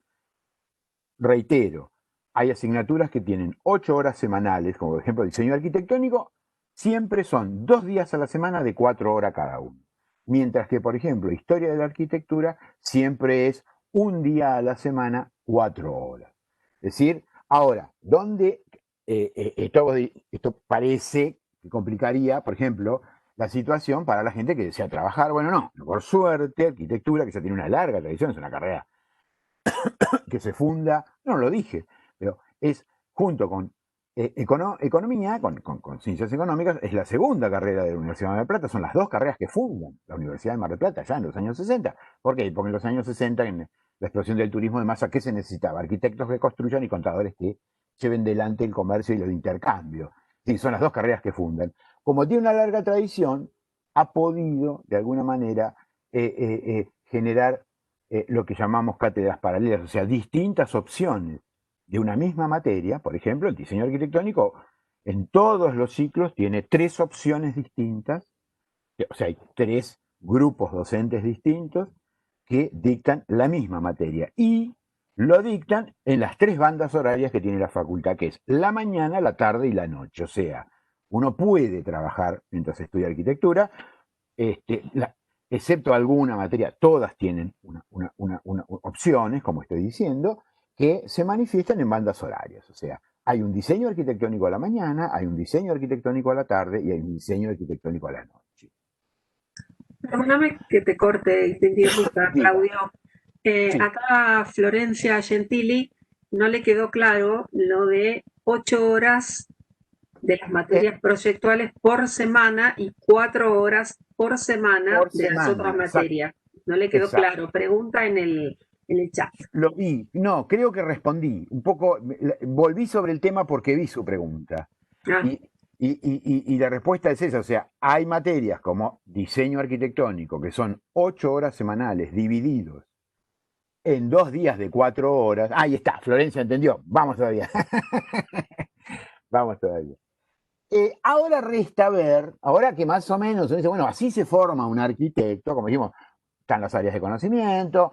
S1: Reitero, hay asignaturas que tienen 8 horas semanales, como por ejemplo diseño arquitectónico, siempre son 2 días a la semana de 4 horas cada uno. Mientras que, por ejemplo, historia de la arquitectura siempre es un día a la semana, 4 horas. Es decir, ahora, ¿dónde esto parece que complicaría, por ejemplo, la situación para la gente que desea trabajar? Bueno, no, por suerte, arquitectura, que ya tiene una larga tradición, es una carrera que se funda, no lo dije, pero es junto con economía, con ciencias económicas, es la segunda carrera de la Universidad de Mar del Plata, son las dos carreras que fundan la Universidad de Mar del Plata ya en los años 60. ¿Por qué? Porque en los años 60, en la explosión del turismo de masa, ¿qué se necesitaba? Arquitectos que construyan y contadores que lleven delante el comercio y el intercambio. Sí, son las dos carreras que fundan. Como tiene una larga tradición, ha podido, de alguna manera, generar lo que llamamos cátedras paralelas, o sea, distintas opciones de una misma materia. Por ejemplo, el diseño arquitectónico en todos los ciclos tiene 3 opciones distintas, o sea, hay 3 grupos docentes distintos, que dictan la misma materia y lo dictan en las 3 bandas horarias que tiene la facultad, que es la mañana, la tarde y la noche. O sea, uno puede trabajar mientras estudia arquitectura, este, excepto alguna materia, todas tienen opciones, como estoy diciendo, que se manifiestan en bandas horarias. O sea, hay un diseño arquitectónico a la mañana, hay un diseño arquitectónico a la tarde y hay un diseño arquitectónico a la noche.
S2: Perdóname que te corte y te interrumpa,
S1: Diga,
S2: Claudio.
S1: sí.
S2: Acá a Florencia Gentili no le quedó claro lo de 8 horas de las
S1: Eh,
S2: materias proyectuales por semana y 4 horas por semana
S1: por
S2: de las otras
S1: semana, exacto.
S2: materias. No le quedó
S1: Exacto.
S2: claro. Pregunta en el chat.
S1: Lo vi, no, creo que respondí. Un poco, volví sobre el tema porque vi su pregunta.
S2: Ah,
S1: Y, y la respuesta es esa, o sea, hay materias como diseño arquitectónico, que son 8 horas semanales divididos en 2 días de 4 horas. Ahí está, Florencia entendió. Vamos todavía. Vamos todavía. Ahora resta ver, ahora que más o menos, uno dice, bueno, así se forma un arquitecto, como dijimos, están las áreas de conocimiento,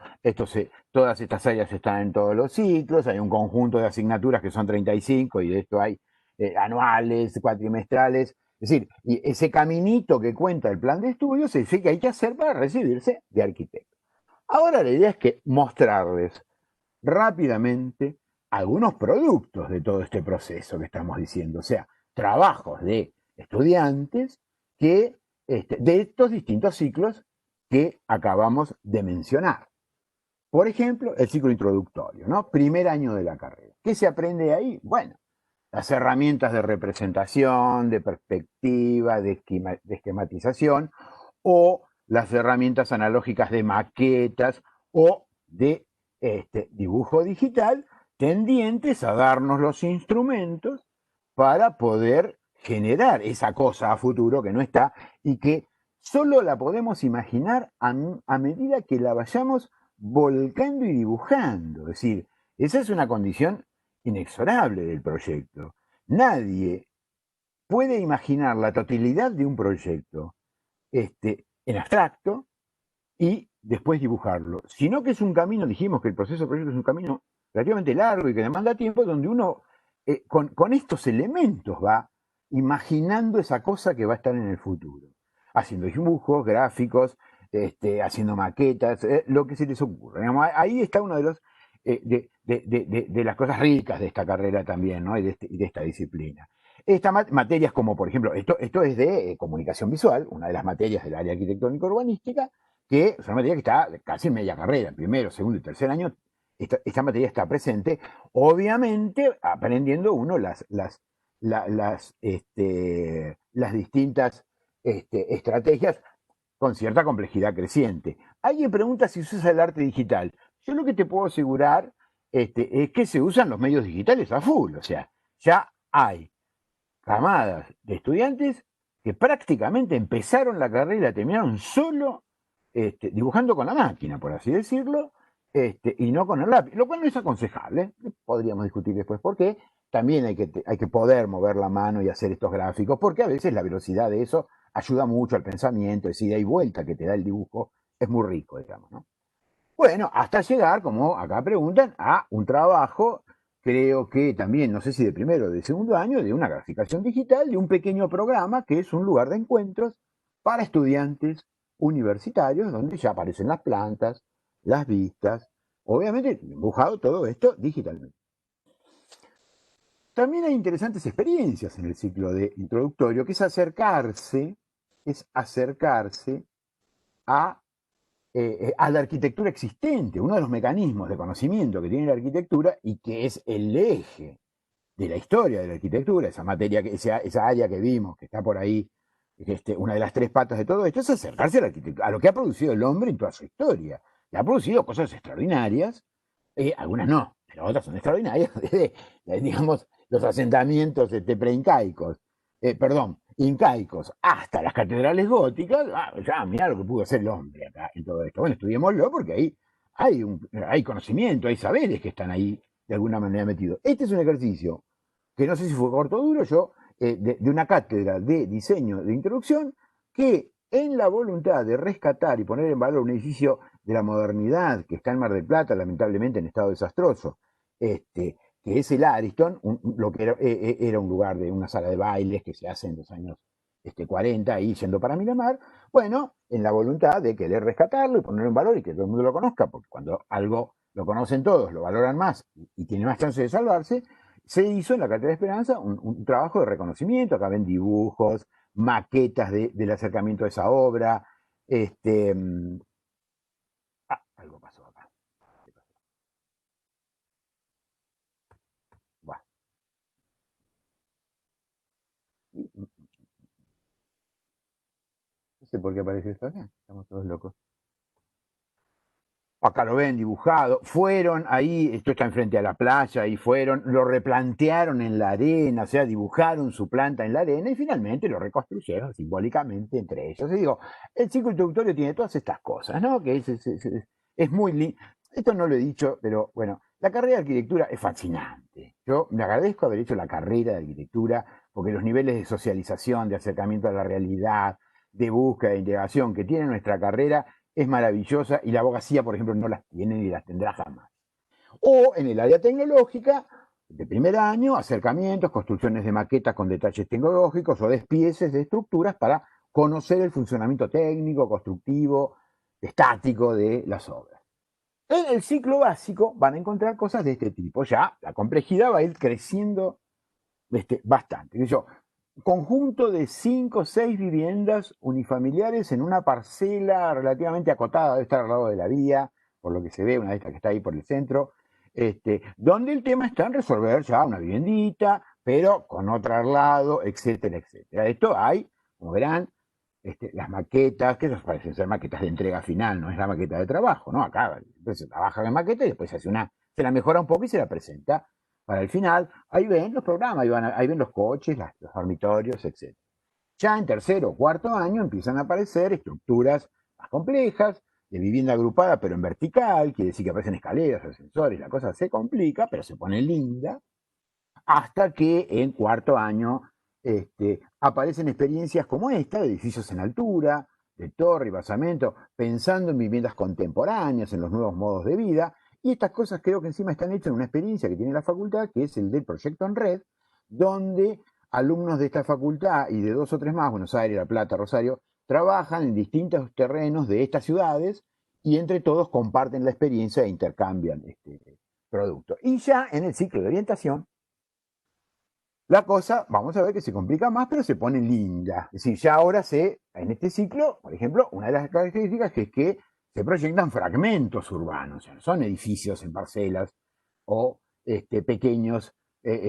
S1: todas estas áreas están en todos los ciclos, hay un conjunto de asignaturas que son 35 y de esto hay anuales, cuatrimestrales, es decir, y ese caminito que cuenta el plan de estudios es el que hay que hacer para recibirse de arquitecto. Ahora la idea es que mostrarles rápidamente algunos productos de todo este proceso que estamos diciendo, o sea, trabajos de estudiantes que, de estos distintos ciclos que acabamos de mencionar. Por ejemplo, el ciclo introductorio, ¿no? Primer año de la carrera. ¿Qué se aprende ahí? Bueno, las herramientas de representación, de perspectiva, de esquematización, o las herramientas analógicas de maquetas o de dibujo digital, tendientes a darnos los instrumentos para poder generar esa cosa a futuro que no está y que solo la podemos imaginar a medida que la vayamos volcando y dibujando. Es decir, esa es una condición inexorable del proyecto. Nadie puede imaginar la totalidad de un proyecto en abstracto y después dibujarlo, sino que es un camino, dijimos que el proceso de proyecto es un camino relativamente largo y que demanda tiempo, donde uno con estos elementos va imaginando esa cosa que va a estar en el futuro, haciendo dibujos, gráficos, haciendo maquetas, lo que se les ocurra. Digamos, ahí está uno de los de las cosas ricas de esta carrera también, ¿no? Y de esta disciplina. Estas materias como, por ejemplo, esto es de comunicación visual, una de las materias del área arquitectónica urbanística, que es una materia que está casi en media carrera, primero, segundo y tercer año, esta materia está presente, obviamente aprendiendo uno las distintas estrategias con cierta complejidad creciente. Alguien pregunta si se usa el arte digital. Yo lo que te puedo asegurar es que se usan los medios digitales a full, o sea, ya hay camadas de estudiantes que prácticamente empezaron la carrera y la terminaron solo dibujando con la máquina, por así decirlo, y no con el lápiz, lo cual no es aconsejable. Podríamos discutir después por qué. También hay que poder mover la mano y hacer estos gráficos, porque a veces la velocidad de eso ayuda mucho al pensamiento, esa ida y vuelta que te da el dibujo es muy rico, digamos, ¿no? Bueno, hasta llegar, como acá preguntan, a un trabajo, creo que también, no sé si de primero o de segundo año, de una graficación digital, de un pequeño programa que es un lugar de encuentros para estudiantes universitarios, donde ya aparecen las plantas, las vistas, obviamente dibujado todo esto digitalmente. También hay interesantes experiencias en el ciclo de introductorio, que es acercarse a la arquitectura existente, uno de los mecanismos de conocimiento que tiene la arquitectura y que es el eje de la historia de la arquitectura, esa materia, esa área que vimos, que está por ahí, una de las 3 patas de todo esto, es acercarse a la arquitectura, a lo que ha producido el hombre en toda su historia. Y ha producido cosas extraordinarias, algunas no, pero otras son extraordinarias, desde, digamos, los asentamientos preincaicos, perdón, incaicos, hasta las catedrales góticas, ya mirá lo que pudo hacer el hombre acá en todo esto. Bueno, estudiémoslo porque ahí hay conocimiento, hay saberes que están ahí de alguna manera metidos. Este es un ejercicio que no sé si fue corto o duro, de una cátedra de diseño de introducción, que en la voluntad de rescatar y poner en valor un edificio de la modernidad que está en Mar del Plata, lamentablemente en estado desastroso, que es el Ariston, lo que era un lugar de una sala de bailes que se hace en los años 40, ahí yendo para Miramar, bueno, en la voluntad de querer rescatarlo y ponerlo en valor y que todo el mundo lo conozca, porque cuando algo lo conocen todos, lo valoran más y tiene más chance de salvarse, se hizo en la Cátedra de Esperanza un trabajo de reconocimiento. Acá ven dibujos, maquetas del acercamiento a esa obra. Algo pasó acá. Bueno, no sé por qué aparece esto acá. Estamos todos locos. Acá lo ven dibujado. Fueron ahí, esto está enfrente a la playa, y fueron, lo replantearon en la arena, o sea, dibujaron su planta en la arena y finalmente lo reconstruyeron simbólicamente entre ellos. Y digo, el ciclo introductorio tiene todas estas cosas, ¿no? Que es muy lindo. Esto no lo he dicho, pero bueno, la carrera de arquitectura es fascinante. Yo me agradezco haber hecho la carrera de arquitectura porque los niveles de socialización, de acercamiento a la realidad, de búsqueda, de integración que tiene nuestra carrera es maravillosa y la abogacía, por ejemplo, no las tiene ni las tendrá jamás. O en el área tecnológica, de primer año, acercamientos, construcciones de maquetas con detalles tecnológicos o despieces de estructuras para conocer el funcionamiento técnico, constructivo, estático de las obras. En el ciclo básico van a encontrar cosas de este tipo. Ya la complejidad va a ir creciendo bastante. Yo, conjunto de 5 o 6 viviendas unifamiliares en una parcela relativamente acotada, debe estar al lado de la vía, por lo que se ve, una de estas que está ahí por el centro, donde el tema está en resolver ya una viviendita, pero con otra al lado, etcétera, etcétera. Esto hay, como verán, las maquetas, que esas parecen ser maquetas de entrega final, no es la maqueta de trabajo, ¿no? Acá se trabaja en maqueta y después se la mejora un poco y se la presenta para el final. Ahí ven los programas, ahí ven los coches, los dormitorios, etc. Ya en tercero o cuarto año empiezan a aparecer estructuras más complejas, de vivienda agrupada pero en vertical, quiere decir que aparecen escaleras, ascensores, la cosa se complica, pero se pone linda, hasta que en cuarto año aparecen experiencias como esta, de edificios en altura, de torre y basamento, pensando en viviendas contemporáneas, en los nuevos modos de vida, y estas cosas creo que encima están hechas en una experiencia que tiene la facultad, que es el del proyecto en red, donde alumnos de esta facultad y de 2 o 3 más, Buenos Aires, La Plata, Rosario, trabajan en distintos terrenos de estas ciudades y entre todos comparten la experiencia e intercambian este producto. Y ya en el ciclo de orientación, la cosa, vamos a ver que se complica más, pero se pone linda. Es decir, ya ahora en este ciclo, por ejemplo, una de las características es que se proyectan fragmentos urbanos, o sea, no son edificios en parcelas o pequeños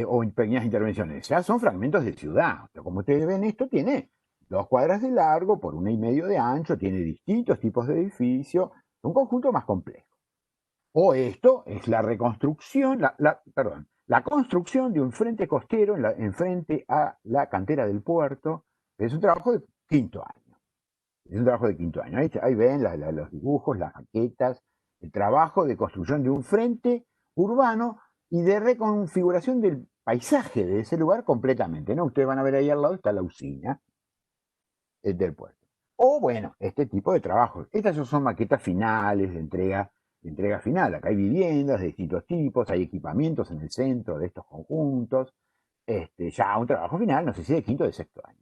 S1: o pequeñas intervenciones, ya son fragmentos de ciudad. O sea, como ustedes ven, esto tiene 2 cuadras de largo por 1,5 de ancho, tiene distintos tipos de edificios, un conjunto más complejo. O esto es la reconstrucción, la construcción de un frente costero en frente a la cantera del puerto. Es un trabajo de quinto año. Es un trabajo de quinto año. Ahí ven los dibujos, las maquetas, el trabajo de construcción de un frente urbano y de reconfiguración del paisaje de ese lugar completamente, ¿no? Ustedes van a ver ahí al lado está la usina del puerto. O bueno, este tipo de trabajos. Estas son maquetas finales de entrega final. Acá hay viviendas de distintos tipos, hay equipamientos en el centro de estos conjuntos. Ya un trabajo final, no sé si de quinto o de sexto año.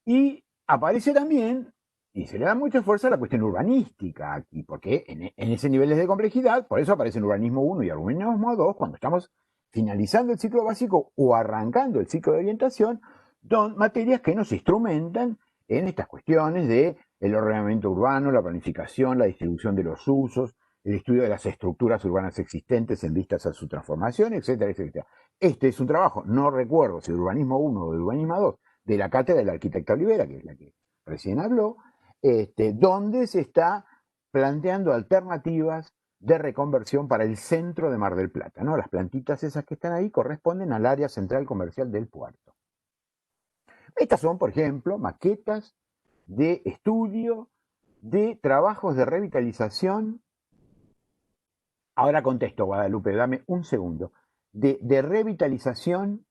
S1: Y aparece también, y se le da mucha fuerza a la cuestión urbanística aquí, porque en ese nivel de complejidad, por eso aparece el urbanismo 1 y el urbanismo 2, cuando estamos finalizando el ciclo básico o arrancando el ciclo de orientación, son materias que nos instrumentan en estas cuestiones de el ordenamiento urbano, la planificación, la distribución de los usos, el estudio de las estructuras urbanas existentes en vistas a su transformación, etcétera, etcétera. Este es un trabajo, no recuerdo si de urbanismo 1 o de urbanismo 2, de la cátedra del arquitecto Olivera, que es la que recién habló, donde se está planteando alternativas de reconversión para el centro de Mar del Plata, ¿no? Las plantitas esas que están ahí corresponden al área central comercial del puerto. Estas son, por ejemplo, maquetas de estudio de trabajos de revitalización. Ahora contesto, Guadalupe, dame un segundo. De revitalización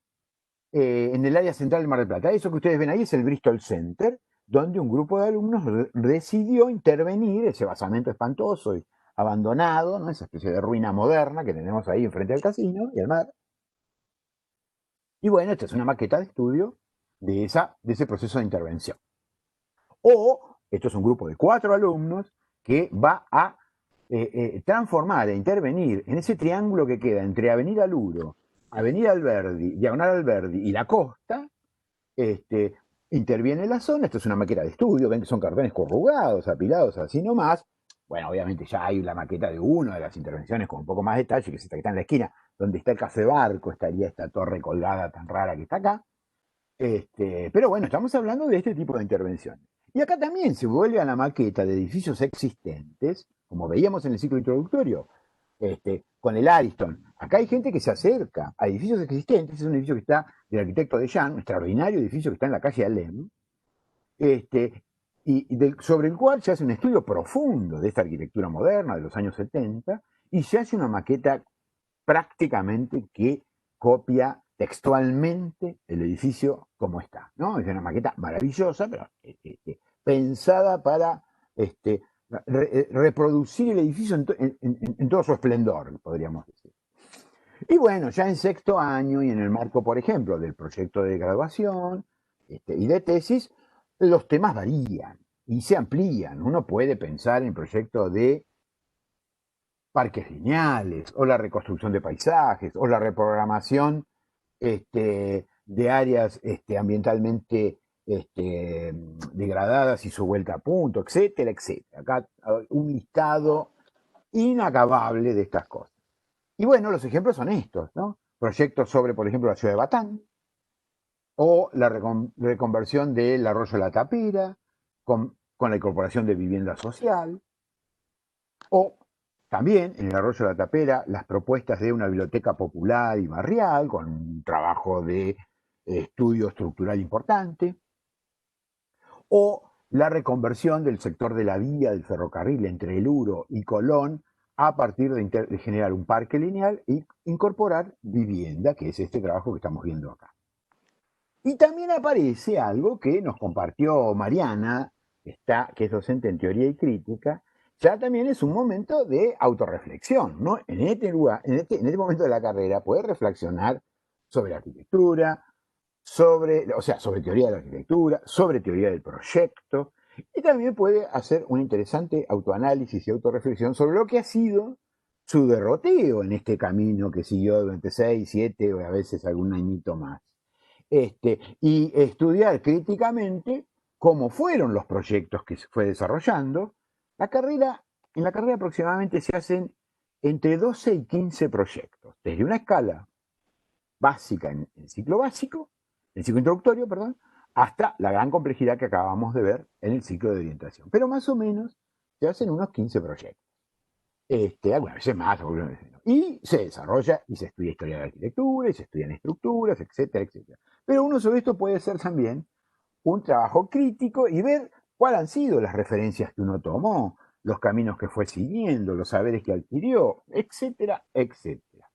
S1: en el área central del Mar del Plata. Eso que ustedes ven ahí es el Bristol Center, donde un grupo de alumnos decidió intervenir ese basamento espantoso y abandonado, ¿no? Esa especie de ruina moderna que tenemos ahí enfrente del casino y el mar. Y bueno, esta es una maqueta de estudio de ese proceso de intervención. O, esto es un grupo de 4 alumnos que va a transformar e intervenir en ese triángulo que queda entre Avenida Luro, Avenida Alberdi, Diagonal Alberdi y la costa. Interviene en la zona. Esto es una maqueta de estudio, ven que son cartones corrugados, apilados así nomás. Bueno, obviamente ya hay la maqueta de una de las intervenciones con un poco más de detalle, que es esta que está en la esquina, donde está el Café Barco, estaría esta torre colgada tan rara que está acá. Pero bueno, estamos hablando de este tipo de intervenciones. Y acá también se vuelve a la maqueta de edificios existentes, como veíamos en el ciclo introductorio, con el Ariston. Acá hay gente que se acerca a edificios existentes. Es un edificio que está del arquitecto de Jean, un extraordinario edificio que está en la calle Alem, sobre el cual se hace un estudio profundo de esta arquitectura moderna de los años 70 y se hace una maqueta prácticamente que copia textualmente el edificio como está, ¿no? Es una maqueta maravillosa, pero pensada para reproducir el edificio en todo su esplendor, podríamos decir. Y bueno, ya en sexto año y en el marco, por ejemplo, del proyecto de graduación y de tesis, los temas varían y se amplían. Uno puede pensar en proyectos de parques lineales, o la reconstrucción de paisajes, o la reprogramación de áreas ambientalmente degradadas y su vuelta a punto, etcétera, etcétera. Acá un listado inacabable de estas cosas. Y bueno, los ejemplos son estos, ¿no? Proyectos sobre, por ejemplo, la ciudad de Batán, o la reconversión del arroyo de la Tapera, con la incorporación de vivienda social, o también en el arroyo de la Tapera las propuestas de una biblioteca popular y barrial, con un trabajo de estudio estructural importante, o la reconversión del sector de la vía del ferrocarril entre el Uro y Colón a partir de generar un parque lineal e incorporar vivienda, que es este trabajo que estamos viendo acá. Y también aparece algo que nos compartió Mariana, que es docente en teoría y crítica. Ya también es un momento de autorreflexión, ¿no? En este lugar, en este momento de la carrera, poder reflexionar sobre arquitectura, sobre teoría de la arquitectura, sobre teoría del proyecto, y también puede hacer un interesante autoanálisis y autorreflexión sobre lo que ha sido su derroteo en este camino que siguió durante 6, 7 o a veces algún añito más. Y estudiar críticamente cómo fueron los proyectos que se fue desarrollando. En la carrera aproximadamente se hacen entre 12 y 15 proyectos, desde una escala básica en el ciclo básico, el ciclo introductorio, perdón, hasta la gran complejidad que acabamos de ver en el ciclo de orientación. Pero más o menos se hacen unos 15 proyectos. Algunas veces más, algunas veces no. Y se desarrolla y se estudia historia de la arquitectura, y se estudian estructuras, etcétera, etcétera. Pero uno sobre esto puede hacer también un trabajo crítico y ver cuáles han sido las referencias que uno tomó, los caminos que fue siguiendo, los saberes que adquirió, etcétera, etcétera.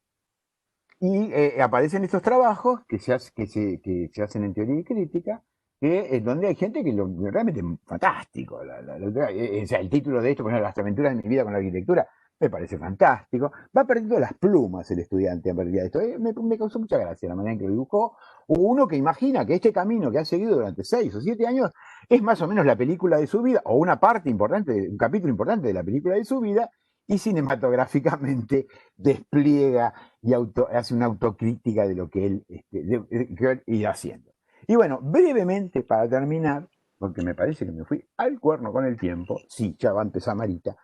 S1: Y aparecen estos trabajos que se hacen en teoría y crítica, donde hay gente que realmente fantástico. O sea, el título de esto, por ejemplo, Las aventuras de mi vida con la arquitectura, me parece fantástico. Va perdiendo las plumas el estudiante en realidad. Esto me causó mucha gracia la manera en que lo dibujó. Hubo uno que imagina que este camino que ha seguido durante 6 o 7 años es más o menos la película de su vida, o una parte importante, un capítulo importante de la película de su vida, y cinematográficamente despliega y hace una autocrítica de lo que él irá haciendo. Y bueno, brevemente para terminar, porque me parece que me fui al cuerno con el tiempo, sí, ya va a empezar Marita,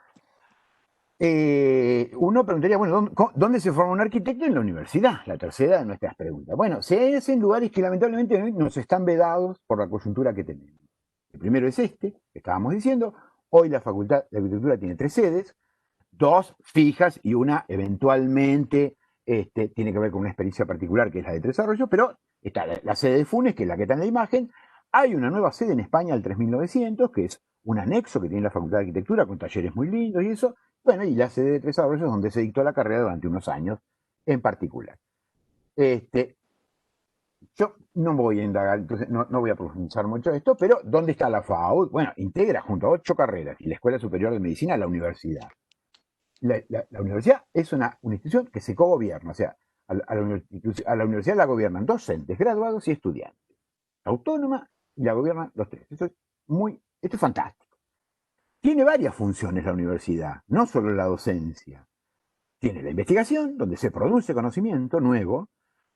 S1: uno preguntaría, bueno, ¿dónde se forma un arquitecto? En la universidad, la tercera de nuestras preguntas. Bueno, se hace en lugares que lamentablemente nos están vedados por la coyuntura que tenemos. El primero es que estábamos diciendo, hoy la Facultad de Arquitectura tiene 3 sedes, 2 fijas y una eventualmente tiene que ver con una experiencia particular que es la de Tres Arroyos, pero está la sede de Funes, que es la que está en la imagen. Hay una nueva sede en España, el 3900, que es un anexo que tiene la Facultad de Arquitectura con talleres muy lindos y eso. Bueno, y la sede de Tres Arroyos, donde se dictó la carrera durante unos años en particular. Yo no voy a indagar, entonces no voy a profundizar mucho esto, pero ¿dónde está la FAO? Bueno, integra junto a 8 carreras y la Escuela Superior de Medicina la universidad. La universidad es una institución que se cogobierna, o sea, a la universidad la gobiernan docentes, graduados y estudiantes. Autónoma y la gobiernan los tres. Esto es fantástico. Tiene varias funciones la universidad, no solo la docencia. Tiene la investigación, donde se produce conocimiento nuevo,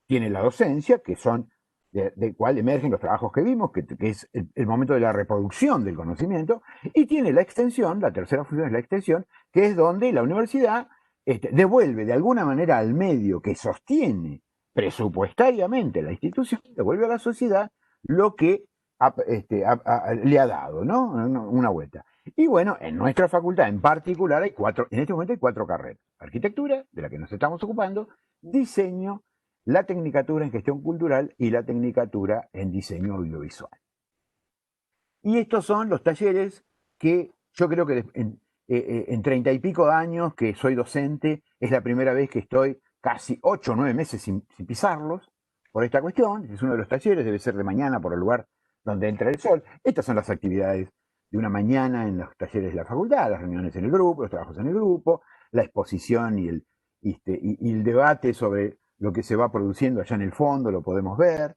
S1: tiene la docencia, que son de cuál emergen los trabajos que vimos, que es el momento de la reproducción del conocimiento, y tiene la extensión, la tercera función es la extensión, que es donde la universidad devuelve de alguna manera al medio que sostiene presupuestariamente la institución, devuelve a la sociedad lo que le ha dado, ¿no? Una vuelta. Y bueno, en nuestra facultad en particular en este momento hay 4 carreras. Arquitectura, de la que nos estamos ocupando, diseño, la tecnicatura en gestión cultural y la tecnicatura en diseño audiovisual. Y estos son los talleres que yo creo que en 30 y pico de años que soy docente, es la primera vez que estoy casi 8 o 9 meses sin pisarlos por esta cuestión. Es uno de los talleres, debe ser de mañana por el lugar donde entra el sol. Estas son las actividades de una mañana en los talleres de la facultad, las reuniones en el grupo, los trabajos en el grupo, la exposición y el debate sobre lo que se va produciendo allá en el fondo, lo podemos ver.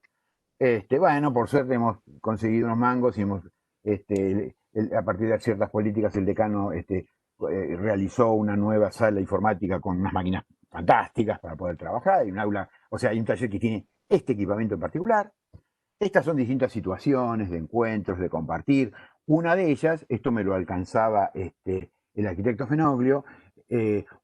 S1: Bueno, por suerte hemos conseguido unos mangos y a partir de ciertas políticas el decano realizó una nueva sala informática con unas máquinas fantásticas para poder trabajar, hay un aula, o sea, hay un taller que tiene este equipamiento en particular. Estas son distintas situaciones de encuentros, de compartir. Una de ellas, esto me lo alcanzaba el arquitecto Fenoglio,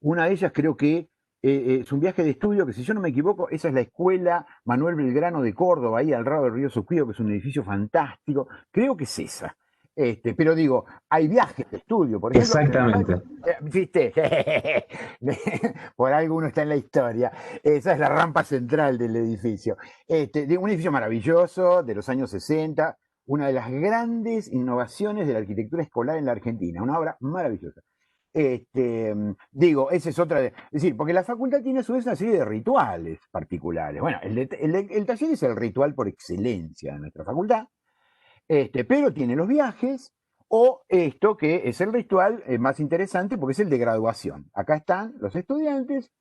S1: una de ellas creo que es un viaje de estudio que, si yo no me equivoco, esa es la Escuela Manuel Belgrano de Córdoba, ahí al lado del río Sucuyo, que es un edificio fantástico. Creo que es esa. Pero digo, hay viajes de estudio, por ejemplo.
S3: Exactamente.
S1: ¿Viste? Por algo uno está en la historia. Esa es la rampa central del edificio. De un edificio maravilloso de los años 60, una de las grandes innovaciones de la arquitectura escolar en la Argentina, una obra maravillosa. Digo, esa es otra. Es decir, porque la facultad tiene a su vez una serie de rituales particulares. Bueno, el taller es el ritual por excelencia de nuestra facultad, pero tiene los viajes o esto que es el ritual más interesante porque es el de graduación. Acá están los estudiantes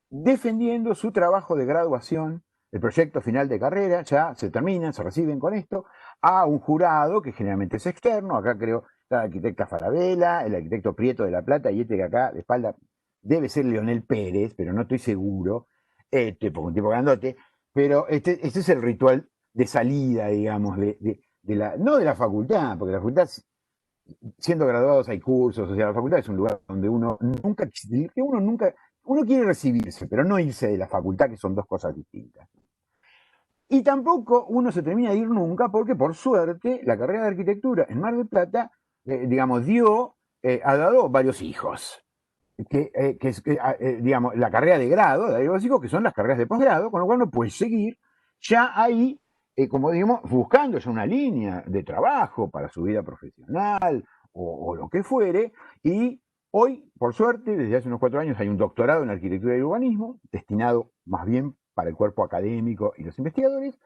S1: defendiendo su trabajo de graduación, el proyecto final de carrera, ya se terminan, se reciben con esto, a un jurado que generalmente es externo. Acá creo está la arquitecta Farabella, el arquitecto Prieto de La Plata, y que acá de espalda debe ser Leonel Pérez, pero no estoy seguro, porque un tipo grandote, pero este es el ritual de salida, digamos, no de la facultad, porque la facultad, siendo graduados hay cursos, o sea, la facultad es un lugar donde uno quiere recibirse, pero no irse de la facultad, que son dos cosas distintas. Y tampoco uno se termina de ir nunca, porque por suerte la carrera de arquitectura en Mar del Plata, digamos, ha dado varios hijos. Digamos, la carrera de grado de varios hijos, que son las carreras de posgrado, con lo cual uno puede seguir ya ahí, como digamos, buscando ya una línea de trabajo para su vida profesional o lo que fuere. Y hoy, por suerte, desde hace unos 4 años hay un doctorado en arquitectura y urbanismo, destinado más bien para el cuerpo académico y los investigadores,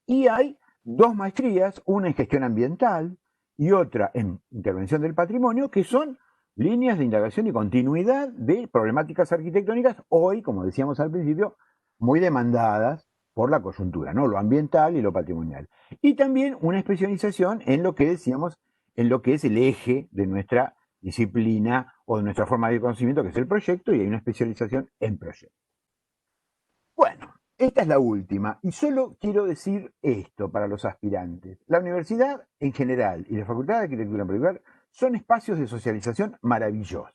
S1: y hay 2 maestrías, una en gestión ambiental y otra en intervención del patrimonio, que son líneas de indagación y continuidad de problemáticas arquitectónicas, hoy, como decíamos al principio, muy demandadas por la coyuntura, ¿no? Lo ambiental y lo patrimonial. Y también una especialización en lo que decíamos, en lo que es el eje de nuestra disciplina o de nuestra forma de conocimiento, que es el proyecto, y hay una especialización en proyecto. Bueno, esta es la última, y solo quiero decir esto para los aspirantes. La universidad en general y la Facultad de Arquitectura en particular son espacios de socialización maravillosos.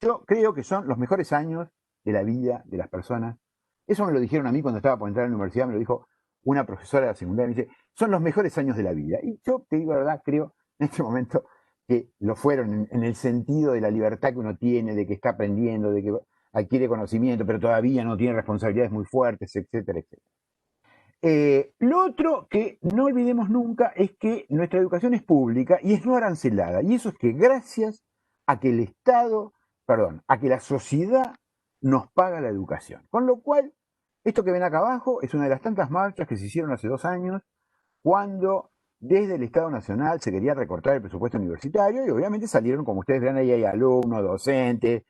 S1: Yo creo que son los mejores años de la vida de las personas. Eso me lo dijeron a mí cuando estaba por entrar a la universidad, me lo dijo una profesora de la secundaria, me dice, son los mejores años de la vida. Y yo te digo la verdad, creo en este momento que lo fueron en el sentido de la libertad que uno tiene, de que está aprendiendo, de que adquiere conocimiento, pero todavía no tiene responsabilidades muy fuertes, etcétera, etcétera. Lo otro que no olvidemos nunca es que nuestra educación es pública y es no arancelada. Y eso es que gracias a que el Estado, a que la sociedad nos paga la educación. Con lo cual, Esto que ven acá abajo es una de las tantas marchas que se hicieron hace 2 años cuando desde el Estado Nacional se quería recortar el presupuesto universitario y obviamente salieron, como ustedes ven ahí, hay alumnos, docentes,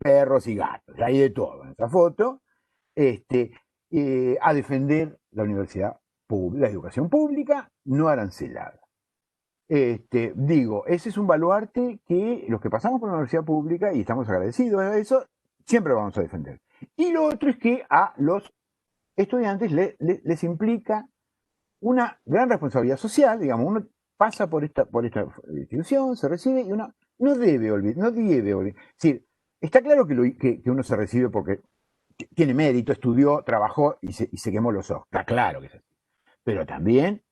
S1: perros y gatos, hay de todo en esa foto, este, a defender la universidad pública, la educación pública no arancelada. Digo, ese es un baluarte que los que pasamos por la universidad pública y estamos agradecidos a eso, siempre vamos a defender. Y lo otro es que a los estudiantes les implica una gran responsabilidad social, digamos, uno pasa por esta institución, se recibe y uno no debe olvidar, no debe olvidar. Es decir, está claro que uno se recibe porque tiene mérito, estudió, trabajó y se quemó los ojos, está claro que es así. Pero también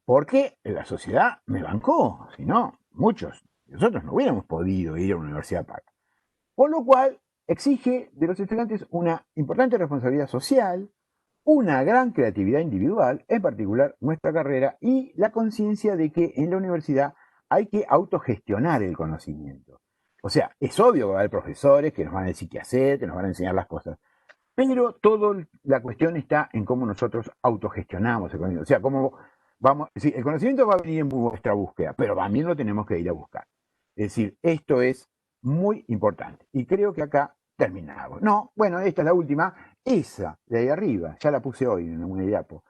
S1: porque la sociedad me bancó, si no, muchos, nosotros no hubiéramos podido ir a una universidad paga. Por lo cual, exige de los estudiantes una importante responsabilidad social, una gran creatividad individual, en particular nuestra carrera, y la conciencia de que en la universidad hay que autogestionar el conocimiento. O sea, es obvio que va a haber profesores que nos van a decir qué hacer, que nos van a enseñar las cosas, pero toda la cuestión está en cómo nosotros autogestionamos el conocimiento. O sea, cómo vamos, sí, el conocimiento va a venir en nuestra búsqueda, pero también lo tenemos que ir a buscar. Es decir, esto es muy importante. Y creo que acá terminamos. No, bueno, esta es la última. Esa de ahí arriba, ya la puse hoy en una diapo,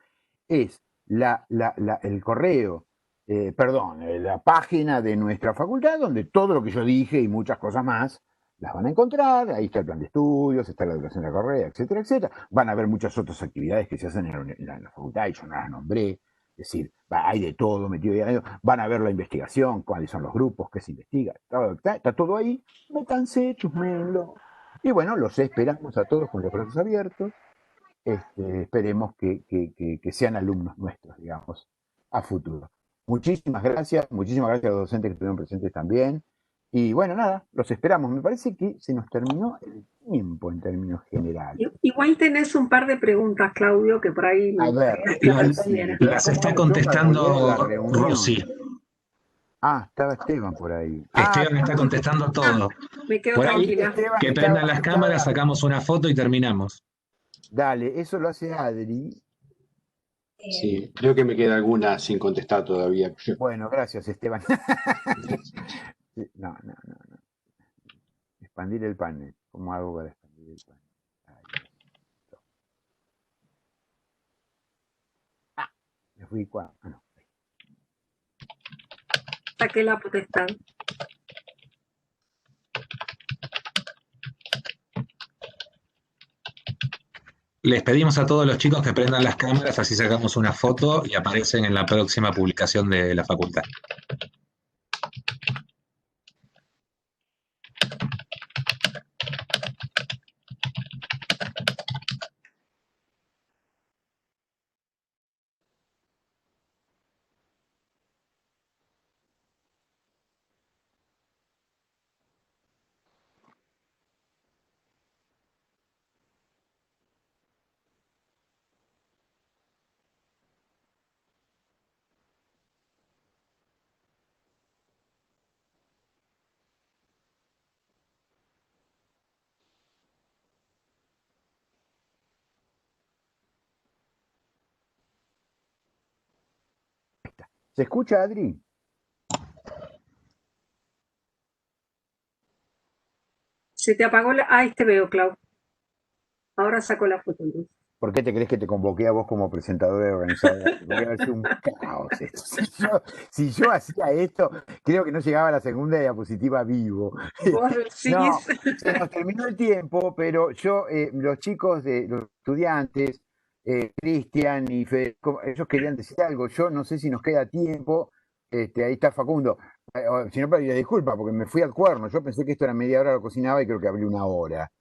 S1: es el correo, la página de nuestra facultad, donde todo lo que yo dije y muchas cosas más las van a encontrar. Ahí está el plan de estudios, está la educación de la carrera, etcétera, etcétera. Van a haber muchas otras actividades que se hacen en la facultad y yo no las nombré. Es decir, hay de todo metido ahí adentro. Van a ver la investigación, cuáles son los grupos, qué se investiga. Está todo ahí. Métanse, chusmenlo. Y bueno, los esperamos a todos con los brazos abiertos. Esperemos que sean alumnos nuestros, digamos, a futuro. Muchísimas gracias a los docentes que estuvieron presentes también. Y bueno, nada, los esperamos. Me parece que se nos terminó el tiempo en términos generales.
S2: Igual tenés un par de preguntas, Claudio, que por ahí me
S1: A ver,
S2: gustaría que respondieras.
S3: Las está contestando Rosy.
S1: Estaba Esteban por ahí.
S3: Esteban está contestando todo.
S2: Me quedo
S3: Por ahí,
S2: tranquila.
S3: que prendan las cámaras, sacamos una foto y terminamos.
S1: Dale, eso lo hace Adri.
S4: Sí, creo que me queda alguna sin contestar todavía.
S1: Bueno, gracias, Esteban. No. Expandir el panel. ¿Cómo hago para expandir el panel? Me fui cuando. No.
S2: Saqué la potestad.
S3: Les pedimos a todos los chicos que prendan las cámaras, así sacamos una foto y aparecen en la próxima publicación de la facultad.
S1: ¿Se escucha, Adri?
S2: Se te apagó la... Ahí te veo, Clau. Ahora saco la foto. Entonces.
S1: ¿Por qué te crees que te convoqué a vos como presentadora y organizadora? Podría haber sido un caos esto. Si yo hacía esto, creo que no llegaba a la segunda diapositiva vivo.
S2: Vos decís...
S1: No, se nos terminó el tiempo, pero yo, los chicos, los estudiantes, Cristian y Federico, ellos querían decir algo. Yo no sé si nos queda tiempo. Ahí está Facundo. Si no, pediría disculpas porque me fui al cuerno. Yo pensé que esto era media hora, lo cocinaba y creo que hablé 1 hora.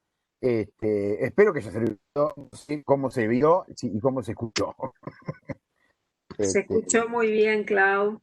S1: Espero que haya servido, no sé cómo se vio y cómo se escuchó.
S2: Se escuchó muy bien, Clau.